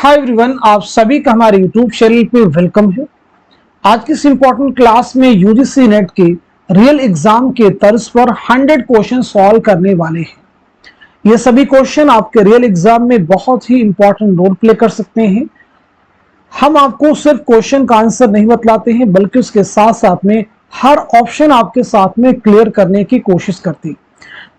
Hi everyone, आप सभी का हमारे यूट्यूब चैनल पे वेलकम है। आज की इस इम्पोर्टेंट क्लास में यूजीसी नेट के रियल एग्जाम के तर्ज पर 100 क्वेश्चन सॉल्व करने वाले हैं। ये सभी क्वेश्चन आपके रियल एग्जाम में बहुत ही इंपॉर्टेंट रोल प्ले कर सकते हैं। हम आपको सिर्फ क्वेश्चन का आंसर नहीं बतलाते हैं, बल्कि उसके साथ साथ में हर ऑप्शन आपके साथ में क्लियर करने की कोशिश करते हैं।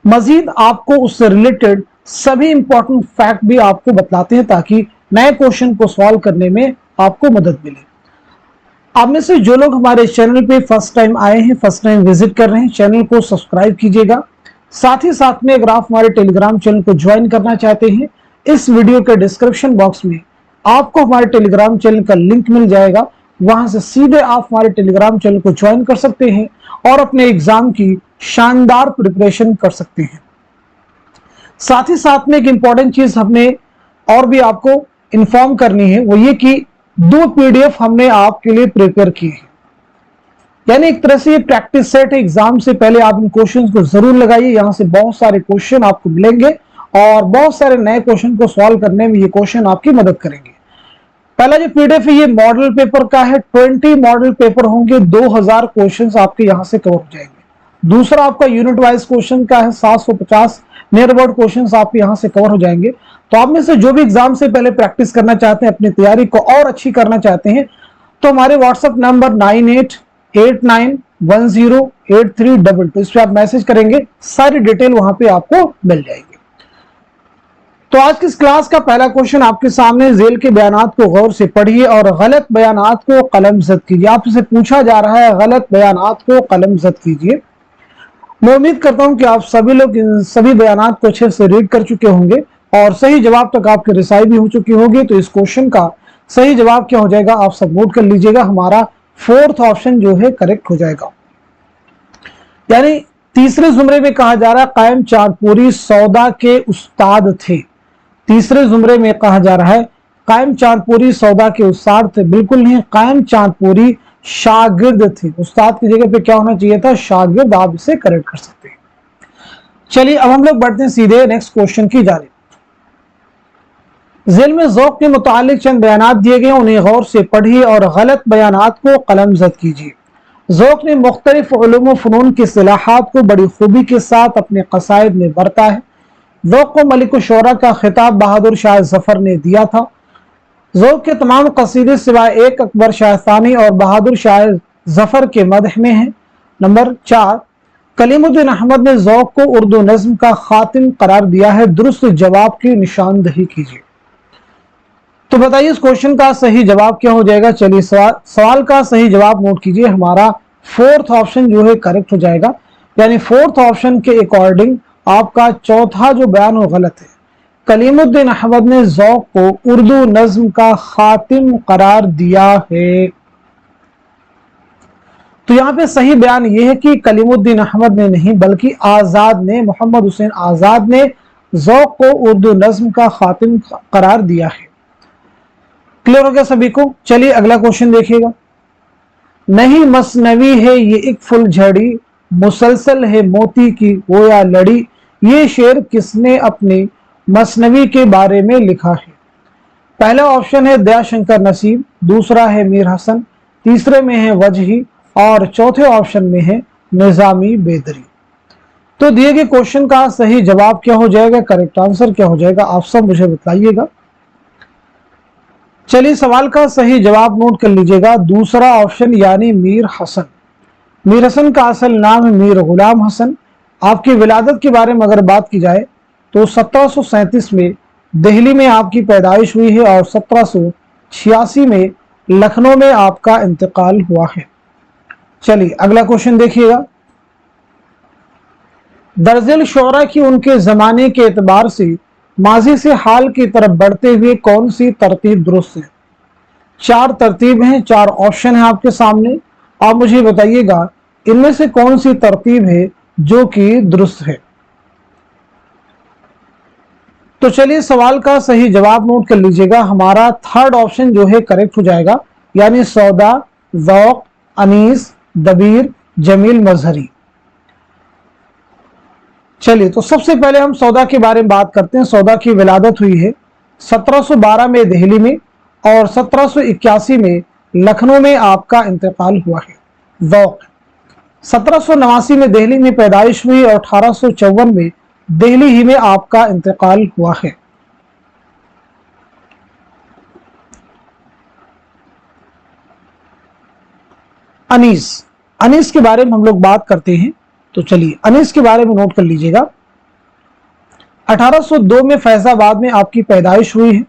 मजीद आपको उससे रिलेटेड सभी इंपॉर्टेंट फैक्ट भी आपको बतलाते हैं ताकि नए क्वेश्चन को सॉल्व करने में आपको मदद मिले। आप में से जो लोग हमारे चैनल पे फर्स्ट टाइम आए हैं, फर्स्ट टाइम विजिट कर रहे हैं, चैनल को सब्सक्राइब कीजिएगा। साथ ही साथ में अगर आप हमारे टेलीग्राम चैनल को ज्वाइन करना चाहते हैं, इस वीडियो के डिस्क्रिप्शन बॉक्स में आपको हमारे टेलीग्राम चैनल का लिंक मिल जाएगा। वहां से सीधे आप हमारे टेलीग्राम चैनल को ज्वाइन कर सकते हैं और अपने एग्जाम की शानदार प्रिपरेशन कर सकते हैं। साथ ही साथ में एक इंपॉर्टेंट चीज हमने और भी आपको इन्फॉर्म करनी है, वो ये कि 2 पीडीएफ हमने आपके लिए प्रिपेयर किए हैं। यानी एक तरह से ये प्रैक्टिस सेट है। एग्जाम से पहले आप इन क्वेश्चंस को जरूर लगाइए। यहाँ से बहुत सारे क्वेश्चन आपको मिलेंगे और बहुत सारे नए क्वेश्चन को सॉल्व करने में ये क्वेश्चन आपकी मदद करेंगे। पहला जो पीडीएफ है ये मॉडल पेपर का है। 20 मॉडल पेपर होंगे, 2000 क्वेश्चन आपके यहाँ से कवर हो जाएंगे। दूसरा आपका यूनिट वाइज क्वेश्चन का है, 750 नियर अबाउट क्वेश्चन आपके यहाँ से कवर हो जाएंगे। तो आप में से जो भी एग्जाम से पहले प्रैक्टिस करना चाहते हैं, अपनी तैयारी को और अच्छी करना चाहते हैं, तो हमारे व्हाट्सएप नंबर 9889108322 इस पे आप मैसेज करेंगे, सारी डिटेल वहां पे आपको मिल जाएगी। तो आज की इस क्लास का पहला क्वेश्चन आपके सामने, जेल के बयानात को गौर से पढ़िए और गलत बयानात को कलमजद कीजिए। आपसे पूछा जा रहा है गलत बयानात को कलमजद कीजिए। मैं उम्मीद करता हूं कि आप सभी लोग इन सभी बयानात को अच्छे से रीड कर चुके होंगे और सही जवाब तक आपकी रिसाई भी हो चुकी होगी। तो इस क्वेश्चन का सही जवाब क्या हो जाएगा, आप सब नोट कर लीजिएगा। हमारा 4th ऑप्शन जो है करेक्ट हो जाएगा। यानी तीसरे जुमरे में कहा जा रहा है कायम चांदपुरी सौदा के उस्ताद थे। तीसरे जुमरे में कहा जा रहा है कायम चांदपुरी सौदा के उस्ताद थे। बिल्कुल नहीं, कायम चांदपुरी शागिर्द थे। उस्ताद की जगह पे क्या होना चाहिए था, शागिर्द। आप इसे करेक्ट कर सकते हैं। चलिए अब हम लोग बढ़ते हैं सीधे नेक्स्ट क्वेश्चन की जानिब। जेल में ज़ौक़ के मुतालिक चंद बयानात दिए गए, उन्हें गौर से पढ़िए और गलत बयानात को कलमजद कीजिए। ज़ौक़ ने मुख्तलिफ उलूम व फ़नून की इस्तिलाहात को बड़ी खूबी के साथ अपने क़साइद में बरता है। ज़ौक़ को मलिक शुरा का खिताब बहादुर शाह ज़फ़र ने दिया था। ज़ौक़ के तमाम कसीदे सिवाय एक अकबर शाह सानी और बहादुर शाह ज़फ़र के मदह में हैं। नंबर 4, कलीमुद्दीन अहमद ने ज़ौक़ को उर्दू नज़्म का खातिम करार दिया है। दुरुस्त जवाब की निशानदही कीजिए। तो बताइए इस क्वेश्चन का सही जवाब क्या हो जाएगा। चलिए सवाल का सही जवाब नोट कीजिए। हमारा 4th ऑप्शन जो है करेक्ट हो जाएगा। यानी 4th ऑप्शन के अकॉर्डिंग आपका चौथा जो बयान वो गलत है। कलीमुद्दीन अहमद ने ज़ौक़ को उर्दू नज़्म का खातिम करार दिया है। तो यहाँ पे सही बयान ये है कि कलीमुद्दीन अहमद ने नहीं, बल्कि आज़ाद ने, मोहम्मद हुसैन आज़ाद ने ज़ौक़ को उर्दू नज़्म का खातिम करार दिया है। क्लियर हो गया सभी को। चलिए अगला क्वेश्चन देखिएगा। नहीं मसनवी है ये एक फुलझड़ी, मुसलसल है मोती की गोया लड़ी। ये शेर किसने अपने मसनवी के बारे में लिखा है। पहला ऑप्शन है दयाशंकर नसीब, दूसरा है मीर हसन, तीसरे में है वजही और चौथे ऑप्शन में है निजामी बेदरी। तो दिए गए क्वेश्चन का सही जवाब क्या हो जाएगा, करेक्ट आंसर क्या हो जाएगा, आप सब मुझे बताइएगा। चलिए सवाल का सही जवाब नोट कर लीजिएगा। दूसरा ऑप्शन यानी मीर हसन। मीर हसन का असल नाम है मीर गुलाम हसन। आपकी विलादत के बारे में अगर बात की जाए तो 1737 में दिल्ली में आपकी पैदाइश हुई है और 1786 में लखनऊ में आपका इंतकाल हुआ है। चलिए अगला क्वेश्चन देखिएगा। दर्जिल शोरा की उनके जमाने के एतबार से माजी से हाल की तरफ बढ़ते हुए कौन सी तरतीब दुरुस्त है। 4 तरतीब हैं, 4 ऑप्शन है आपके सामने। आप मुझे बताइएगा इनमें से कौन सी तरतीब है जो कि दुरुस्त है। तो चलिए सवाल का सही जवाब नोट कर लीजिएगा। हमारा 3rd ऑप्शन जो है करेक्ट हो जाएगा। यानी सौदा, ज़ौक़, अनीस, दबीर, जमील, मजहरी। चलिए तो सबसे पहले हम सौदा के बारे में बात करते हैं। सौदा की विलादत हुई है 1712 में दिल्ली में और 1781 में लखनऊ में आपका इंतकाल हुआ है। ज़ौक़। 1789 में दिल्ली में पैदाइश हुई और 1854 में दिल्ली ही में आपका इंतकाल हुआ है। अनीस। अनीस के बारे में हम लोग बात करते हैं, तो चलिए अनीस के बारे में नोट कर लीजिएगा। 1802 में फैजाबाद में आपकी पैदाइश हुई है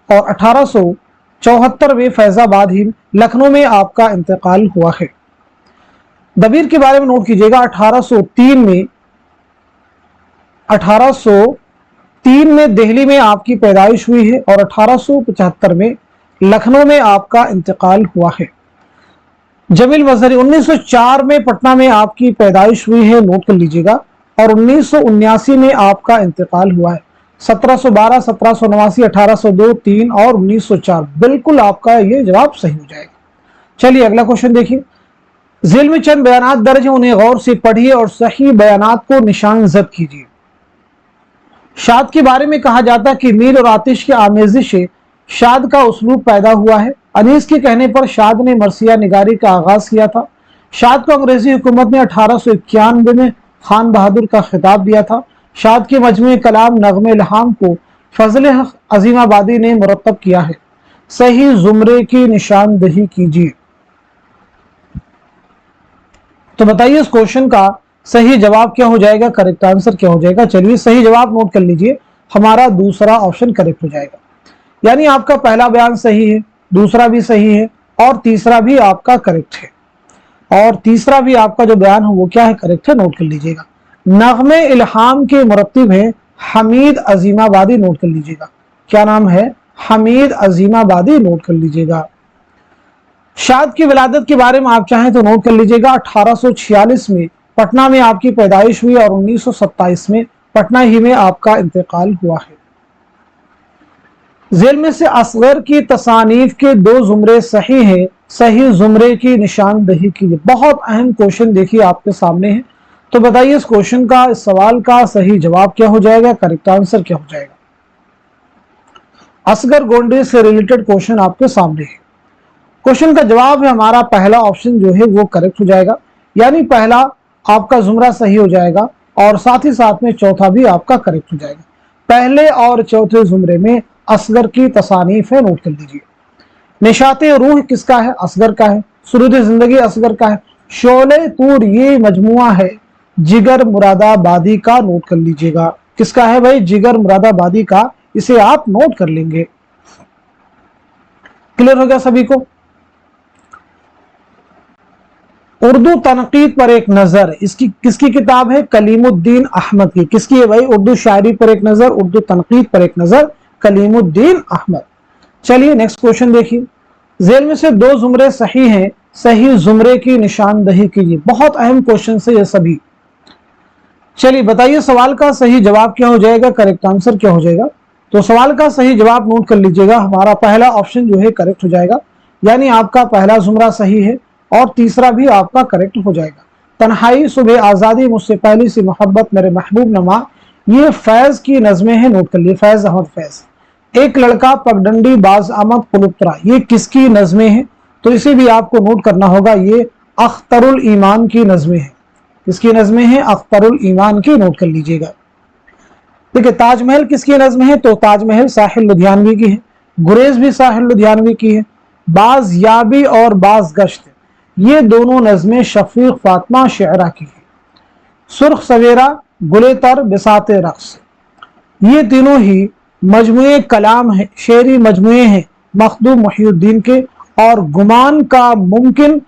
और 1874 में फैजाबाद ही लखनऊ में आपका इंतकाल हुआ है। दबीर के बारे में नोट कीजिएगा। 1803 में दिल्ली में आपकी पैदाइश हुई है और 1875 में लखनऊ में आपका इंतकाल हुआ है। जमील मजहरी। 1904 में पटना में आपकी पैदाइश हुई है, नोट कर लीजिएगा, और 1979 में आपका इंतकाल हुआ है। 1712, 1789, 1802, 3 और 1904, बिल्कुल आपका ये जवाब सही हो जाएगा। चलिए अगला क्वेश्चन देखिए। झील में चंद बयानात दर्ज हैं, उन्हें गौर से पढ़िए और सही बयानात को निशान जद कीजिए। शाद के बारे में कहा जाता है कि मीर और आतिश की आमेजिश से शाद का उसलूब पैदा हुआ है। अनीस के कहने पर शाद ने मरसिया निगारी का आगाज किया था। शाद को अंग्रेजी हुकूमत ने 1891 में खान बहादुर का खिताब दिया था। शाद के मजमूए कलाम नग़्मे इल्हाम को फजल हक अजीमाबादी ने मुरतब किया है। सही जुमरे की निशानदही कीजिए। तो बताइए इस क्वेश्चन का सही जवाब क्या हो जाएगा, करेक्ट आंसर क्या हो जाएगा। चलिए सही जवाब नोट कर लीजिए, हमारा दूसरा ऑप्शन करेक्ट हो जाएगा। यानी आपका पहला बयान सही है, दूसरा भी सही है और तीसरा भी आपका करेक्ट है, और तीसरा भी आपका जो बयान है वो क्या है, करेक्ट है, नोट कर लीजिएगा। नग़्मे इल्हाम के मुरत्तिब हैं हमीद अजीमाबादी, नोट कर लीजिएगा। क्या नाम है, हमीद अजीमाबादी, नोट कर लीजिएगा। शाद की विलादत के बारे में आप चाहें तो नोट कर लीजिएगा। 1846 में पटना में आपकी पैदाइश हुई और 1927 में पटना ही में आपका इंतकाल हुआ है। झेल में से असगर की तसानीफ के 2 जुमरे सही हैं, सही जुमरे की निशानदही कीजिए। बहुत अहम क्वेश्चन देखिए आपके सामने है, तो बताइए इस क्वेश्चन का, इस सवाल का सही जवाब क्या हो जाएगा, करेक्ट आंसर क्या हो जाएगा। असगर गोंडे से रिलेटेड क्वेश्चन आपके सामने है। क्वेश्चन का जवाब है हमारा पहला ऑप्शन जो है वो करेक्ट हो जाएगा, यानी पहला आपका जुमरा सही हो जाएगा और साथ ही साथ में चौथा भी आपका करेक्ट हो जाएगा। पहले और चौथे जुमरे में असगर की तसानीफ है, नोट कर लीजिए। निशाते रूह किसका है, असगर का है। सुरूद जिंदगी असगर का है। शोले तूर ये मजमुआ है जिगर मुरादाबादी का, नोट कर लीजिएगा। किसका है भाई, जिगर मुरादाबादी का, इसे आप नोट कर लेंगे। क्लियर हो गया सभी को। उर्दू तनकीद पर एक नजर, इसकी किसकी किताब है, कलीमुद्दीन अहमद की। किसकी है भाई, उर्दू शायरी पर एक नजर, उर्दू तनकीद पर एक नजर, कलीमुद्दीन अहमद। चलिए नेक्स्ट क्वेश्चन देखिए। झेल में से 2 जुमरे सही हैं, सही जुमरे की निशानदही कीजिए। बहुत अहम क्वेश्चन है ये सभी। चलिए बताइए सवाल का सही जवाब क्या हो जाएगा, करेक्ट आंसर क्या हो जाएगा। तो सवाल का सही जवाब नोट कर लीजिएगा, हमारा पहला ऑप्शन जो है करेक्ट हो जाएगा, यानी आपका पहला जुमरा सही है और तीसरा भी आपका करेक्ट हो जाएगा। तन्हाई सुबह आज़ादी मुझसे पहली सी मोहब्बत मेरे महबूब नमा, ये फैज की नज़में हैं, नोट कर लिए। फैज अहमद फैज। एक लड़का पगडंडी बाज अहमद कुलुप्तरा, ये किसकी नज़में हैं, तो इसे भी आपको नोट करना होगा। ये अख्तरुल ईमान की नज़में हैं। किसकी नज़में हैं, अख्तरुल ईमान की, नोट कर लीजिएगा। देखिए ताजमहल किसकी नज़म है, तो ताजमहल साहिल लुधियानवी की है। गुरेज भी साहिल लुधियानवी की है। बाज याबी और बाज गश्त, ये दोनों नज़में शफीक फातिमा शेरा की है। सुर्ख सवेरा, गुलेतर, बिसाते रक्स, ये तीनों ही मजमुए कलाम है, शेरी मजमुए हैं मखदूम मुहिउद्दीन के। और गुमान का मुमकिन,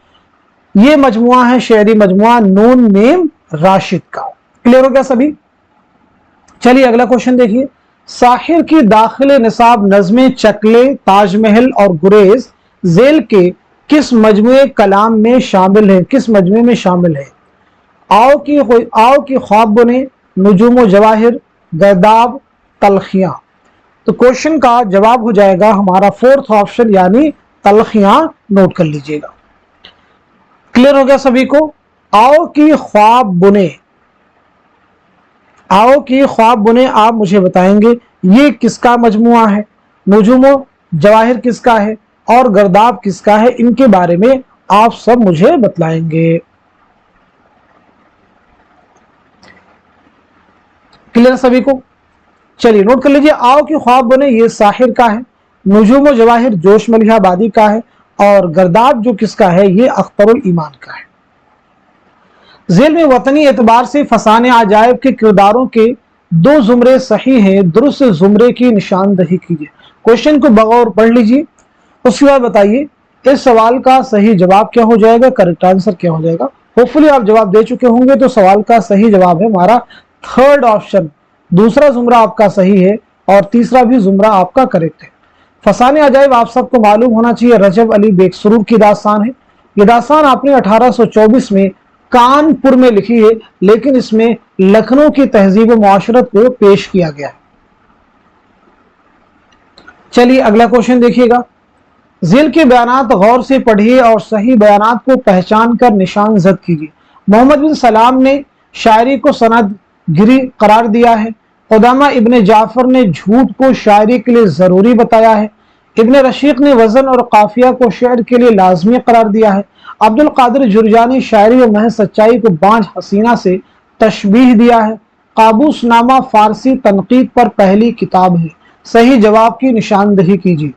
ये मजमुआ है शेरी मजमुआ नून मीम राशिद का। क्लियर हो गया सभी। चलिए अगला क्वेश्चन देखिए। साहिर की दाखिल निसाब नज़में चकले, ताजमहल और गुरेज झेल के किस मजमुए कलाम में शामिल है, किस मजमुए में शामिल है। आओ की ख्वाब बुने, नुजूम जवाहिर, गर्दाब, तलखियां। तो क्वेश्चन का जवाब हो जाएगा हमारा 4th ऑप्शन, यानी तलखियां, नोट कर लीजिएगा। क्लियर हो गया सभी को। आओ की ख्वाब बुने, आओ की ख्वाब बुने, आप मुझे बताएंगे ये किसका मजमुआ है। नुजुमो जवाहिर किसका है और गर्दाब किसका है, इनके बारे में आप सब मुझे बतलाएंगे। क्लियर सभी को? चलिए नोट कर लीजिए। आओ कि ख्वाब बने ये साहिर का है, नुजुम जवाहिर जोश मलिहा आबादी का है और गर्दाब जो किसका है ये अख्तरुल ईमान का है। जेल में वतनी एतबार से फसाने अजायब के किरदारों के दो जुमरे सही हैं, दुरुस्त जुमरे की निशानदही कीजिए। क्वेश्चन को बगौर पढ़ लीजिए, उसके बाद बताइए इस सवाल का सही जवाब क्या हो जाएगा, करेक्ट आंसर क्या हो जाएगा। होपफुली आप जवाब दे चुके होंगे। तो सवाल का सही जवाब है हमारा थर्ड ऑप्शन, दूसरा जुमरा आपका सही है और तीसरा भी जुमरा आपका करेक्ट है। फसाने अजायब आप सबको मालूम होना चाहिए रजब अली बेकसरूर की दास्तान है। ये दास्तान आपने 1824 में कानपुर में लिखी है, लेकिन इसमें लखनऊ की तहजीब व मुआशरत को पेश किया गया है। चलिए अगला क्वेश्चन देखिएगा। ज़िल के बयानात गौर से पढ़िए और सही बयानात को पहचान कर निशान जद कीजिए। मोहम्मद बिन सलाम ने शायरी को सनद गिरी करार दिया है। खुदामा इब्ने जाफर ने झूठ को शायरी के लिए जरूरी बताया है। इब्ने रशीक ने वजन और काफिया को शेर के लिए लाजमी करार दिया है। अब्दुल कादिर जुरजानी शायरी और महज सच्चाई को बांझ हसीना से तशबीह दिया है। काबूस नामा फारसी तनकीद पर पहली किताब है। सही जवाब की निशानदही कीजिए।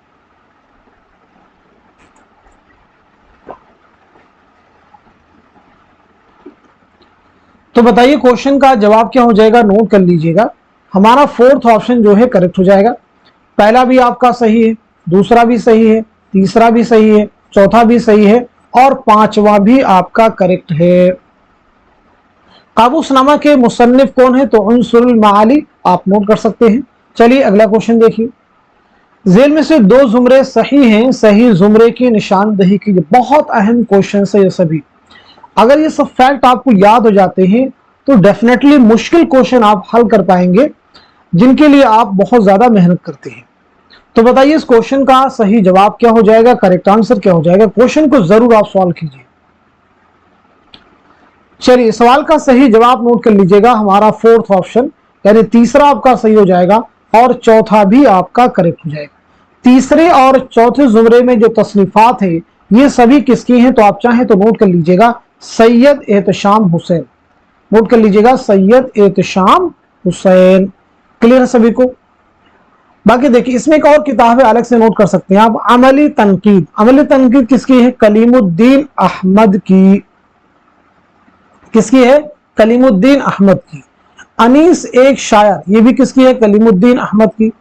तो बताइए क्वेश्चन का जवाब क्या हो जाएगा, नोट कर लीजिएगा। हमारा फोर्थ ऑप्शन जो है करेक्ट हो जाएगा। पहला भी आपका सही है, दूसरा भी सही है, तीसरा भी सही है, चौथा भी सही है और पांचवा भी आपका करेक्ट है। काबूसनामा के मुसन्निफ कौन है, तो उनसुरुल माली आप नोट कर सकते हैं। चलिए अगला क्वेश्चन देखिए। जेल में से दो जुमरे सही हैं, सही जुमरे की निशानदही कीजिए। बहुत अहम क्वेश्चन है ये सभी। अगर ये सब फैक्ट आपको याद हो जाते हैं तो डेफिनेटली मुश्किल क्वेश्चन आप हल कर पाएंगे, जिनके लिए आप बहुत ज्यादा मेहनत करते हैं। तो बताइए इस क्वेश्चन का सही जवाब क्या हो जाएगा, करेक्ट आंसर क्या हो जाएगा। क्वेश्चन को जरूर आप सॉल्व कीजिए। चलिए सवाल का सही जवाब नोट कर लीजिएगा। हमारा फोर्थ ऑप्शन यानी तीसरा आपका सही हो जाएगा और चौथा भी आपका करेक्ट हो जाएगा। तीसरे और चौथे जुमरे में जो तसनीफात है ये सभी किसकी हैं, तो आप चाहें तो नोट कर लीजिएगा सैयद एहतशाम हुसैन। नोट कर लीजिएगा सैयद एहतशाम हुसैन। क्लियर है सभी को? बाकी देखिए इसमें एक और किताब है, अलग से नोट कर सकते हैं आप, अमली तनकीद। अमली तनकीद किसकी है, कलीमुद्दीन अहमद की। किसकी है, कलीमुद्दीन अहमद की। अनीस एक शायर, ये भी किसकी है, कलीमुद्दीन अहमद की।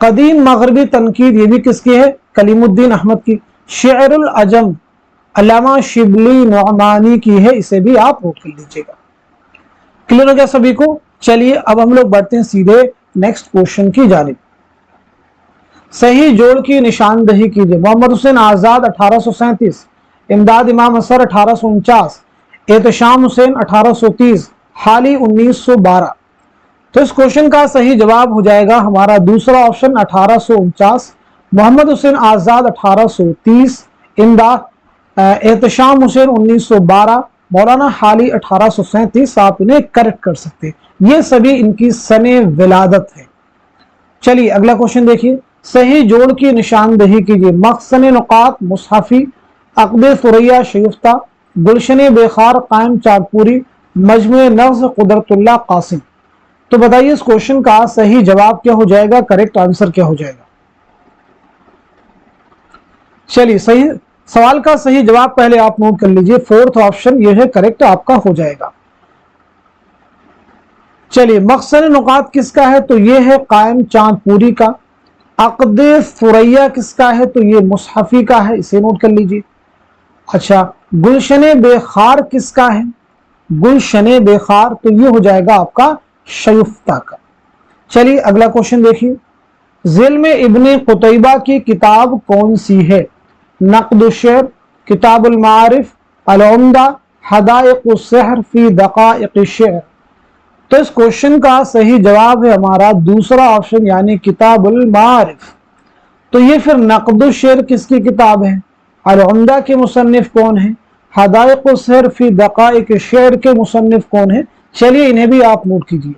कदीम मगरबी तनकीद, ये भी किसकी है, कलीमुद्दीन अहमद की। शेरुल अजम अल्लामा शिबली नौमानी की है, इसे भी आप नोट कर लीजिएगा। क्लियर हो गया सभी को? चलिए अब हम लोग बढ़ते हैं सीधे नेक्स्ट क्वेश्चन की जानिब। सही जोड़ की निशानदही कीजिए। मोहम्मद हुसैन आजाद 1837, इमदाद इमाम असर 1849, एहतशाम हुसैन 1830, हाली 1912। तो इस क्वेश्चन का सही जवाब हो जाएगा हमारा दूसरा ऑप्शन 1849। मोहम्मद हुसैन आजाद 1830, इमदाद एहतशाम हुसैन 1912, मौलाना हाली 1837। आप इन्हें करेक्ट कर सकते हैं। ये सभी इनकी सने विलादत है। चलिए अगला क्वेश्चन देखिए। सही जोड़ की निशानदही कीजिए। मखसन नुकात मुसहफी, अक़द सुरैया शयुफ्ता, गुलशन बेखार कायम चाँदपुरी, मजमू नफ्स कुदरतुल्लाह कासिम। तो बताइए इस क्वेश्चन का सही जवाब क्या हो जाएगा, करेक्ट आंसर क्या हो जाएगा। चलिए सही सवाल का सही जवाब पहले आप नोट कर लीजिए। फोर्थ ऑप्शन ये है करेक्ट आपका हो जाएगा। चलिए मखसन नुकात किसका है, तो ये है कायम चांदपुरी का। अक़द सुरैया किसका है, तो ये मुसहफी का है, इसे नोट कर लीजिए। अच्छा गुलशन बेखार किसका है, गुलशन बेखार, तो ये हो जाएगा आपका शयुफ्ता का। चलिए अगला क्वेश्चन देखिए। ज़िल में इब्ने कुतैबा की किताब कौन सी है, नक़्द शेर, किताबुल मारिफ, अल-उम्दा, हदाइक़ सहर फी दक़ाइक़ शेर। तो इस क्वेश्चन का सही जवाब है हमारा दूसरा ऑप्शन यानी किताबुल मारिफ। तो ये फिर नक़्द शेर किसकी किताब है, अल-उम्दा के मुसन्निफ कौन है, हदाइक़ सहर फी दक़ाइक़ शेर के मुसन्निफ कौन है। चलिए इन्हें भी आप नोट कीजिए।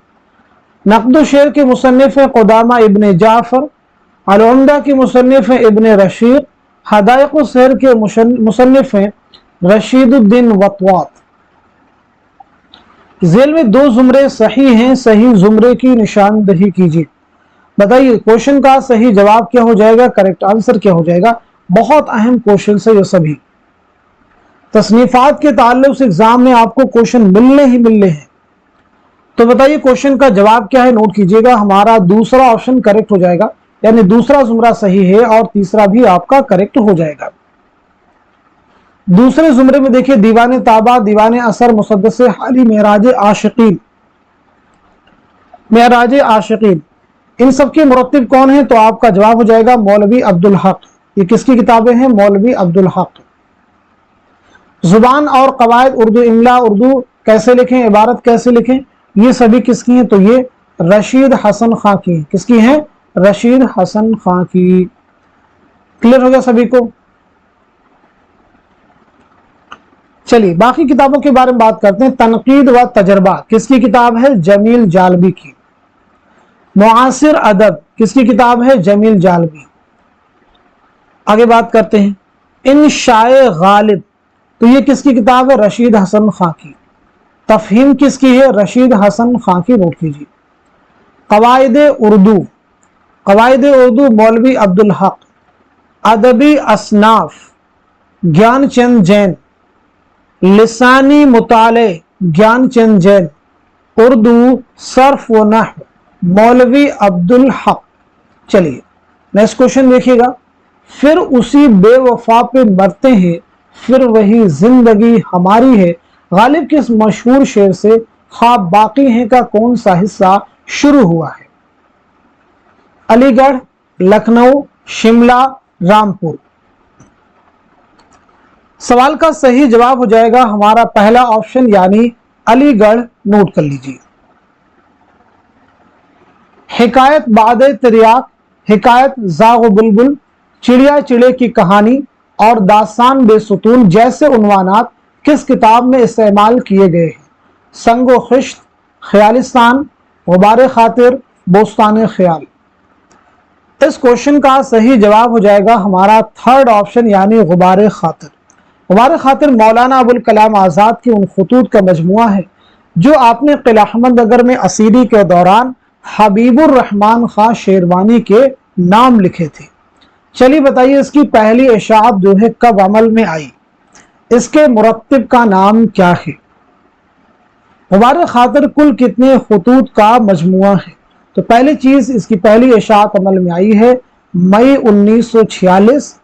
नक़्द शेर के मुसन्निफ है खुदामा इब्ने जाफर, अल-उम्दा की मुसन्निफ हैं इब्न रशीद, हदायक़-उस-सहर के मुसन्निफ हैं रशीदुद्दीन वतवात। झेल में दो जुमरे सही हैं, सही जुमरे की निशानदही कीजिए। बताइए क्वेश्चन का सही जवाब क्या हो जाएगा, करेक्ट आंसर क्या हो जाएगा। बहुत अहम क्वेश्चन है ये सभी। तसनीफात के ताल्लुक से एग्जाम में आपको क्वेश्चन मिलने ही मिलने हैं। तो बताइए क्वेश्चन का जवाब क्या है, नोट कीजिएगा। हमारा दूसरा ऑप्शन करेक्ट हो जाएगा, यानी दूसरा जुमरा सही है और तीसरा भी आपका करेक्ट हो जाएगा। दूसरे जुमरे में देखिए दीवाने ताबा, दीवाने असर, मुसद्दसे हाली, मेराज आशिकीन। मेराज आशिकीन इन सबके मुरत्तिब कौन है, तो आपका जवाब हो जाएगा मौलवी अब्दुल हक। ये किसकी किताबें हैं, मौलवी अब्दुल हक। जुबान और कवायद, उर्दू इमला, उर्दू कैसे लिखें, इबारत कैसे लिखें, ये सभी किसकी हैं, तो ये रशीद हसन खां की। किसकी हैं, रशीद हसन खां की। क्लियर हो गया सभी को। चलिए बाकी किताबों के बारे में बात करते हैं। तनकीद व तजर्बा किसकी किताब है, जमील जालबी की। मुआसिर अदब किसकी किताब है, जमील जालबी। आगे बात करते हैं इंशाए गालिब, तो ये किसकी किताब है, रशीद हसन खां की। तफहीम किसकी है, रशीद हसन खां की, नोट कीजिए। कवायद उर्दू, कवायद उर्दू मौलवी अब्दुल हक। अदबी असनाफ ज्ञानचंद जैन। लिसानी मुताले ज्ञानचंद जैन। उर्दू सर्फ व नहव मौलवी अब्दुल हक। चलिए नेक्स्ट क्वेश्चन देखिएगा। फिर उसी बेवफा पे मरते हैं, फिर वही जिंदगी हमारी है, गालिब किस मशहूर शेर से ख्वाब बाकी हैं का कौन सा हिस्सा शुरू हुआ है। अलीगढ़, लखनऊ, शिमला, रामपुर। सवाल का सही जवाब हो जाएगा हमारा पहला ऑप्शन यानी अलीगढ़, नोट कर लीजिए। हिकायत बादे तिरियाक, हिकायत जागो बुलबुल, चिड़िया चिड़े की कहानी और दास्तान बेसुतून जैसे उन्वानात किस किताब में इस्तेमाल किए गए हैं। संगो खिश्त, ख्यालिस्तान, गुबारे खातिर, बोस्तान ख्याल। इस क्वेश्चन का सही जवाब हो जाएगा हमारा थर्ड ऑप्शन यानी गुबारे खातिर। गुबारे खातिर मौलाना अबुल कलाम आजाद की उन खुतूत का मजमुआ है जो आपने किला अहमद नगर में असीरी के दौरान हबीबुर रहमान खां शेरवानी के नाम लिखे थे। चलिए बताइए इसकी पहली इशाअत जो है कब अमल में आई, इसके मुरत्तिब का नाम क्या है। गुबारे खातिर कुल कितने खुतूत का मजमुआ है, तो पहली चीज इसकी पहली इशाअत अमल में आई है मई 1946।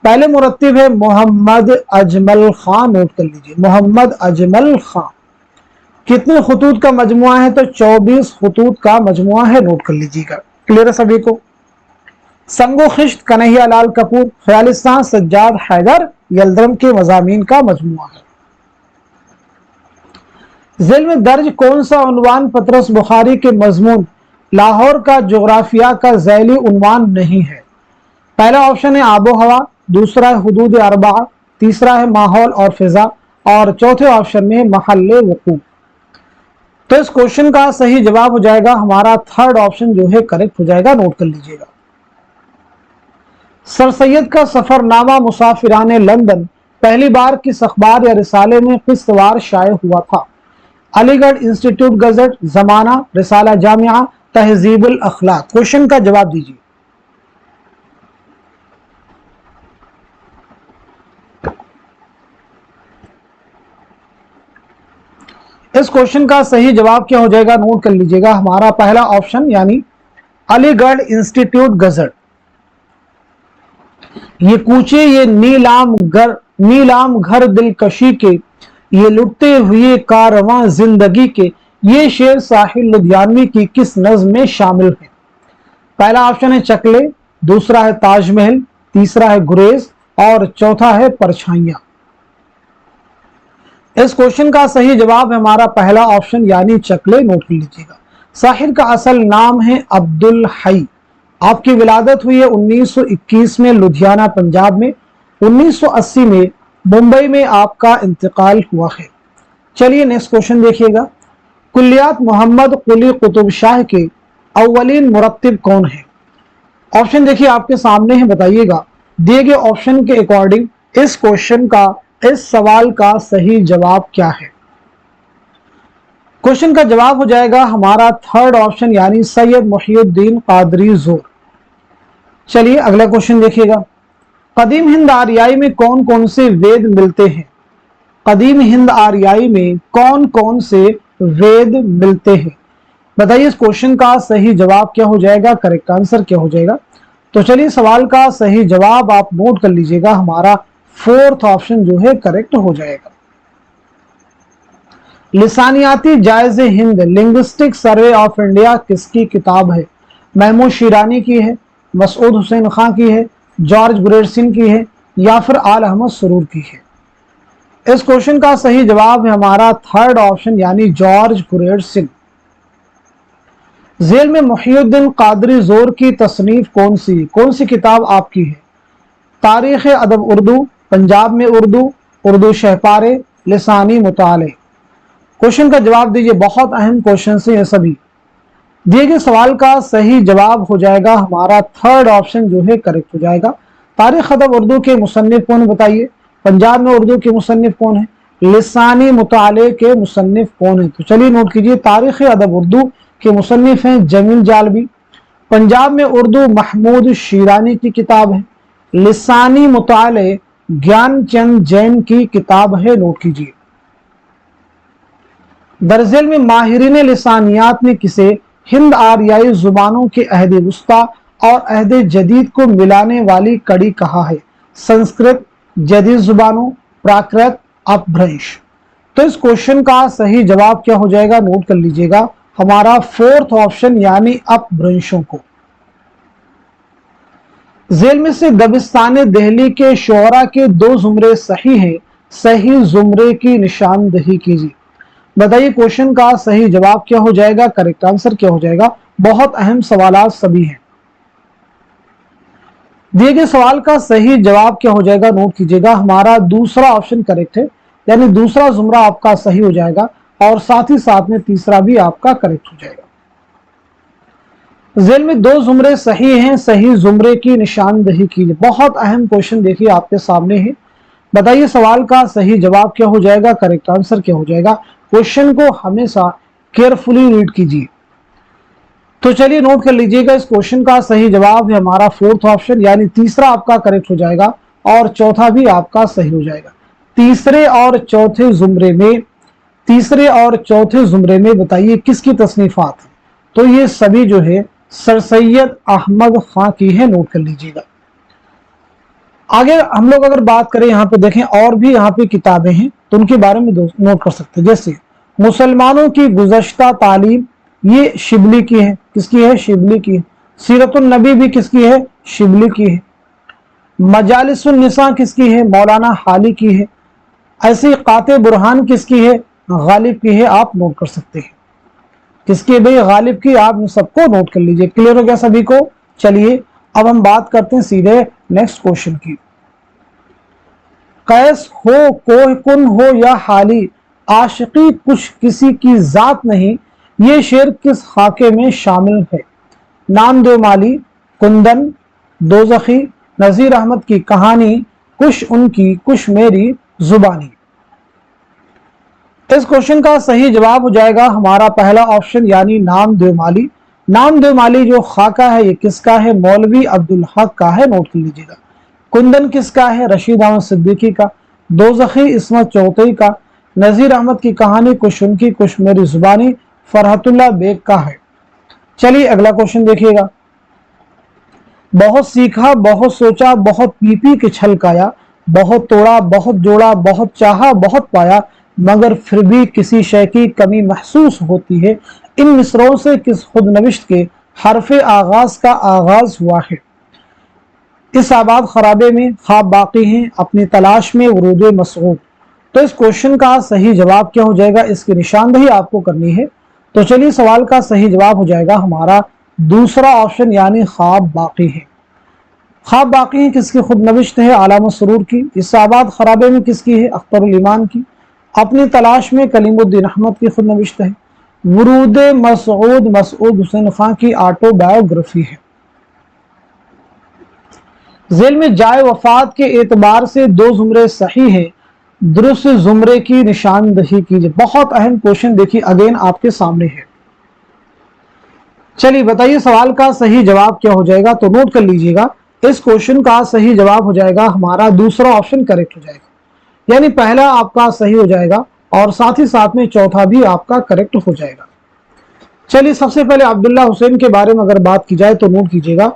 पहले मुरत्तिब है मोहम्मद अजमल खां, नोट कर लीजिए मोहम्मद अजमल खां। कितने खुतूत का मजमुआ है, तो 24 खुतूत का मजमुआ है, नोट कर लीजिएगा। क्लियर है सभी को। संगो खिश्त कन्हैया लाल कपूर, ख्यालिस्तान सज्जाद हैदर यलदरम के मजामीन का मजमुआ है। ज़ेल में दर्ज कौन सा उन्वान पतरस बुखारी के मजमून लाहौर का जोग्राफिया का ज़ैली उन्वान नहीं है। पहला ऑप्शन है आबो हवा, दूसरा है हुदूद अरबा, तीसरा है माहौल और फिजा और चौथे ऑप्शन में महल्ले वकूफ। तो इस क्वेश्चन का सही जवाब हो जाएगा हमारा थर्ड ऑप्शन जो है करेक्ट हो जाएगा, नोट कर लीजिएगा। सर सैयद का सफरनामा मुसाफिराने लंदन पहली बार किस अखबार या रिसाले में किस्तवार शाये हुआ था। अलीगढ़ इंस्टीट्यूट गजट, जमाना, रिसाला जामिया, तहजीबुल अखलाक। क्वेश्चन का जवाब दीजिए। इस क्वेश्चन का सही जवाब क्या हो जाएगा, नोट कर लीजिएगा हमारा पहला ऑप्शन यानी अलीगढ़ इंस्टीट्यूट गजट। ये कूचे ये नीलाम घर दिलकशी के, ये लुटते हुए कारवां जिंदगी के, ये शेर साहिल लुधियानवी की किस नज़्म में शामिल है। पहला ऑप्शन है चकले, दूसरा है ताजमहल, तीसरा है गुरेज और चौथा है परछाइयां। इस क्वेश्चन का सही जवाब है हमारा पहला ऑप्शन यानी चकले, नोट कर लीजिएगा। साहिर का असल नाम है अब्दुल हई। आपकी विलादत हुई है 1921 में लुधियाना पंजाब में। 1980 में मुंबई में आपका इंतकाल हुआ है। चलिए नेक्स्ट क्वेश्चन देखिएगा। कुल्लियात मोहम्मद कुली कुतुब शाह के अव्वलीन मुरत्तिब कौन है। ऑप्शन देखिए आपके सामने है, बताइएगा दिए गए ऑप्शन के अकॉर्डिंग इस क्वेश्चन का, इस सवाल का सही जवाब क्या है। क्वेश्चन का जवाब हो जाएगा हमारा थर्ड ऑप्शन यानी सैयद मुहिउद्दीन कादरी जोर। चलिए अगला क्वेश्चन देखिएगा, कदीम हिंद आर्याई में कौन कौन से वेद मिलते हैं। कदीम हिंद आर्याई में कौन कौन से वेद मिलते हैं, बताइए इस क्वेश्चन का सही जवाब क्या हो जाएगा, करेक्ट आंसर क्या हो जाएगा। तो चलिए सवाल का सही जवाब आप नोट कर लीजिएगा, हमारा फोर्थ ऑप्शन जो है करेक्ट हो जाएगा। लिसानियाती जायज़े Hind linguistic survey of India किसकी किताब है। महमूद शिरानी की है, मसूद हुसैन खां की है, जॉर्ज गुरेरसिन की है, या फिर आल अहमद सरूर की है। इस क्वेश्चन का सही जवाब है हमारा थर्ड ऑप्शन यानी जॉर्ज गुरेरसिन। झेल में मुहिउद्दीन कादरी जोर की तसनीफ कौन सी किताब आपकी है। तारीख अदब उर्दू, पंजाब में उर्दू, उर्दू शहपारे, लिसानी मुताले। क्वेश्चन का जवाब दीजिए, बहुत अहम क्वेश्चन है ये सभी। दिए गए सवाल का सही जवाब हो जाएगा हमारा थर्ड ऑप्शन जो है करेक्ट हो जाएगा। तारीख अदब उर्दू के मुसन्निफ कौन बताइए, पंजाब में उर्दू के मुसन्निफ कौन है, लिसानी मुताले के मुसन्निफ कौन है। तो चलिए नोट कीजिए, तारीख अदब उर्दू के मुसन्निफ हैं जमील जालबी, पंजाब में उर्दू महमूद शिरानी की किताब है, लिसानी मुताले ज्ञानचंद जैन की किताब है, नोट कीजिए। दरअसल में माहिरीन लिसानियात ने किसे हिंद आर्याई जुबानों के अहद वुस्ता और अहद जदीद को मिलाने वाली कड़ी कहा है। संस्कृत, जदीद जुबानों, प्राकृत, अपभ्रंश। तो इस क्वेश्चन का सही जवाब क्या हो जाएगा, नोट कर लीजिएगा, हमारा फोर्थ ऑप्शन यानी अपभ्रंशों को। जेल में से दबिस्तान दिल्ली के शोरा के दो जुमरे सही हैं, सही जुमरे की निशानदही कीजिए। बताइए क्वेश्चन का सही जवाब क्या हो जाएगा, करेक्ट आंसर क्या हो जाएगा। बहुत अहम सवालात सभी हैं। दिए गए सवाल का सही जवाब क्या हो जाएगा, नोट कीजिएगा, हमारा दूसरा ऑप्शन करेक्ट है, यानी दूसरा जुमरा आपका सही हो जाएगा और साथ ही साथ में तीसरा भी आपका करेक्ट हो जाएगा। जेल में दो जुमरे सही हैं, सही जुमरे की निशानदही कीजिए। बहुत अहम क्वेश्चन देखिए आपके सामने है, बताइए सवाल का सही जवाब क्या हो जाएगा, करेक्ट आंसर क्या हो जाएगा। क्वेश्चन को हमेशा केयरफुली रीड कीजिए। तो चलिए नोट कर लीजिएगा, इस क्वेश्चन का सही जवाब है हमारा फोर्थ ऑप्शन, यानी तीसरा आपका करेक्ट हो जाएगा और चौथा भी आपका सही हो जाएगा। तीसरे और चौथे जुमरे में बताइए किसकी तसनीफात, तो ये सभी जो है सर सैयद अहमद खां की है, नोट कर लीजिएगा। आगे हम लोग अगर बात करें, यहाँ पे देखें और भी यहाँ पे किताबें हैं तो उनके बारे में नोट कर सकते हैं। जैसे मुसलमानों की गुज़श्ता तालीम, ये शिबली की है, किसकी है, शिबली की है। सीरतुन नबी भी किसकी है, शिबली की है। मजालिसुन निसा किसकी है, मौलाना हाली की है। ऐसे काते बुरहान किसकी है, गालिब की है, आप नोट कर सकते हैं। किसकी है भाई, गालिब की। आप सबको नोट कर लीजिए। क्लियर हो गया सभी को। चलिए अब हम बात करते हैं सीधे नेक्स्ट क्वेश्चन की। कैस हो, कोह कुन हो या हाली, आशिकी कुछ किसी की जात नहीं, ये शेर किस खाके में शामिल है। नामदेव माली, कुंदन, दोजखी, नजीर अहमद की कहानी, कुछ उनकी कुछ मेरी जुबानी। इस क्वेश्चन का सही जवाब हो जाएगा हमारा पहला ऑप्शन यानी नामदेव माली। नामदेव माली जो खाका है ये किसका है, मौलवी अब्दुल हक का है, नोट कर लीजिएगा। कुंदन किसका है, रशीद अहमद सिद्दीकी का। दोजखी इस्मत चौधरी का। नजीर अहमद की कहानी कुछ उनकी कुछ मेरी जुबानी फरहतुल्लाह बेग का है। चलिए अगला क्वेश्चन देखिएगा। बहुत सीखा, बहुत सोचा, बहुत पी पी के छलकाया, बहुत तोड़ा, बहुत जोड़ा, बहुत चाहा, बहुत पाया, मगर फिर भी किसी शय की कमी महसूस होती है। इन मिसरों से किस खुदनविश्त के हरफ आगाज का आगाज हुआ है। इस आबाद खराबे में ख्वाब बाकी हैं, अपनी तलाश में वरूद मसऊद। तो इस क्वेश्चन का सही जवाब क्या हो जाएगा, इसकी निशानदही आपको करनी है। तो चलिए सवाल का सही जवाब हो जाएगा हमारा दूसरा ऑप्शन यानी ख्वाब बाकी है। ख्वाब बाकी है किसकी खुदनविश्त है, आलामा सरूर की। इस आबाद खराबे में किसकी है, अख्तरुल ईमान की। अपनी तलाश में कलीमुद्दीन अहमद की खुदनविश्त है। वरूद मसऊद, मसऊद हुसैन खां की ऑटोबायोग्राफी है। ज़ेल में जाए वफात के एतबार से दो जुमरे सही है, दुरुस्त जुमरे की निशानदही कीजिए। बहुत अहम क्वेश्चन देखिए अगेन आपके सामने है। चलिए बताइए सवाल का सही जवाब क्या हो जाएगा, तो नोट कर लीजिएगा। इस क्वेश्चन का सही जवाब हो जाएगा हमारा दूसरा ऑप्शन करेक्ट हो जाएगा, यानी पहला आपका सही हो जाएगा और साथ ही साथ में चौथा भी आपका करेक्ट हो जाएगा। चलिए सबसे पहले अब्दुल्ला हुसैन के बारे में अगर बात की जाए तो नोट कीजिएगा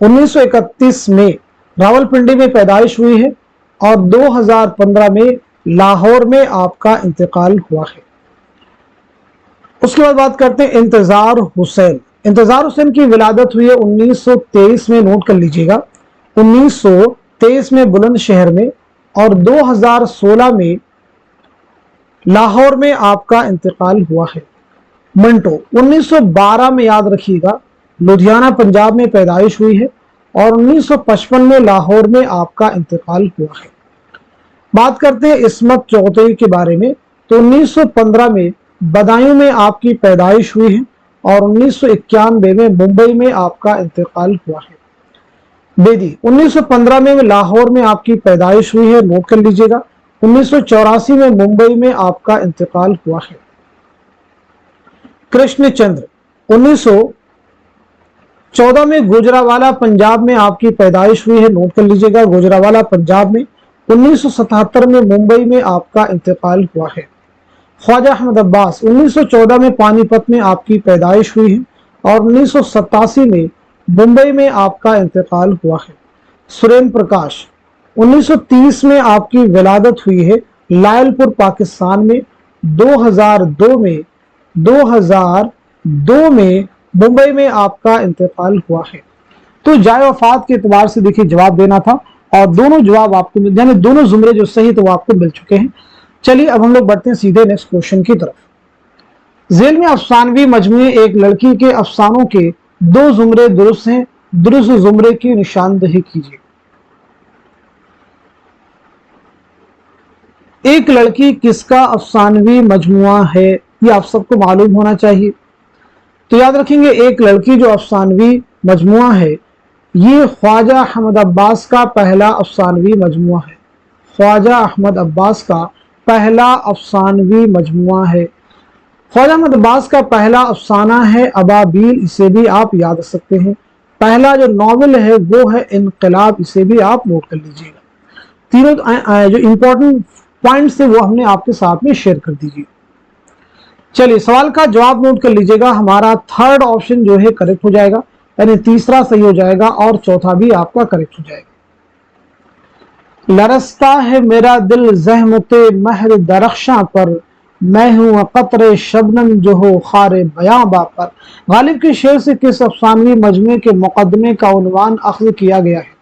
1931 में रावलपिंडी में पैदाइश हुई है और 2015 में लाहौर में आपका इंतकाल हुआ है। उसके बाद बात करते हैं इंतजार हुसैन। इंतजार हुसैन की विलादत हुई है 1923 में, नोट कर लीजिएगा 1923 में बुलंदशहर में, और 2016 में लाहौर में आपका इंतकाल हुआ है। मंटो 1912 में, याद रखिएगा, लुधियाना पंजाब में पैदाइश हुई है और 1955 में लाहौर में आपका इंतकाल हुआ है। बात करते हैं इस्मत चौधरी के बारे में, तो 1915 में बदायूं में आपकी पैदाइश हुई है और 1991 में मुंबई में आपका इंतकाल हुआ है। बेदी 1915 में लाहौर में आपकी पैदाइश हुई है, नोट कर लीजिएगा। 1984 में मुंबई में आपका इंतकाल हुआ है। कृष्णचंद्र 1914 में गुजरावाला पंजाब में आपकी पैदाइश हुई है, नोट कर लीजिएगा, गुजरावाला पंजाब में। 1977 में मुंबई में आपका इंतकाल हुआ है। ख्वाजा अहमद अब्बास 1914 में पानीपत में आपकी पैदाइश हुई है और 1987 में मुंबई में आपका इंतकाल हुआ है। सुरेंद्र प्रकाश 1930 में आपकी विलादत हुई है लायलपुर पाकिस्तान में। 2002 में मुंबई में आपका इंतकाल हुआ है। तो जाए वफात के एतबार से देखिए जवाब देना था और दोनों जवाब आपको मिल, यानी दोनों जुमरे जो सही तो वो आपको मिल चुके हैं। चलिए अब हम लोग बढ़ते हैं सीधे नेक्स्ट क्वेश्चन की तरफ। ज़ेल में अफसानवी मजमूए एक लड़की के अफसानों के दो जुमरे दुरुस्त हैं, दुरुस्त जुमरे की निशानदही कीजिए। एक लड़की किसका अफसानवी मजमुआ है, ये आप सबको मालूम होना चाहिए। तो याद रखेंगे एक लड़की जो अफसानवी मजमुआ है ये ख्वाजा अहमद अब्बास का पहला अफसानवी मजमुआ है। ख्वाजा अहमद अब्बास का पहला अफसानवी मजमुआ है। ख्वाजा अहमद अब्बास का पहला अफसाना है अबाबील, इसे भी आप याद रख सकते हैं। पहला जो नॉवेल है वो है इनकलाब, इसे भी आप नोट कर लीजिएगा। तीनों जो इंपॉर्टेंट पॉइंट्स थे वो हमने आपके साथ में शेयर कर दीजिए। चलिए सवाल का जवाब नोट कर लीजिएगा। हमारा थर्ड ऑप्शन जो है करेक्ट हो जाएगा, यानी तीसरा सही हो जाएगा और चौथा भी आपका करेक्ट हो जाएगा। लरसता है मेरा दिल ज़हमते महर दरख्शां पर, मैं हूं कतरे शबनम जो हो खारे बयां बापर। गालिब के शेर से किस अफसानवी मजमे के मुकदमे का उन्वान अख्ज़ किया गया है?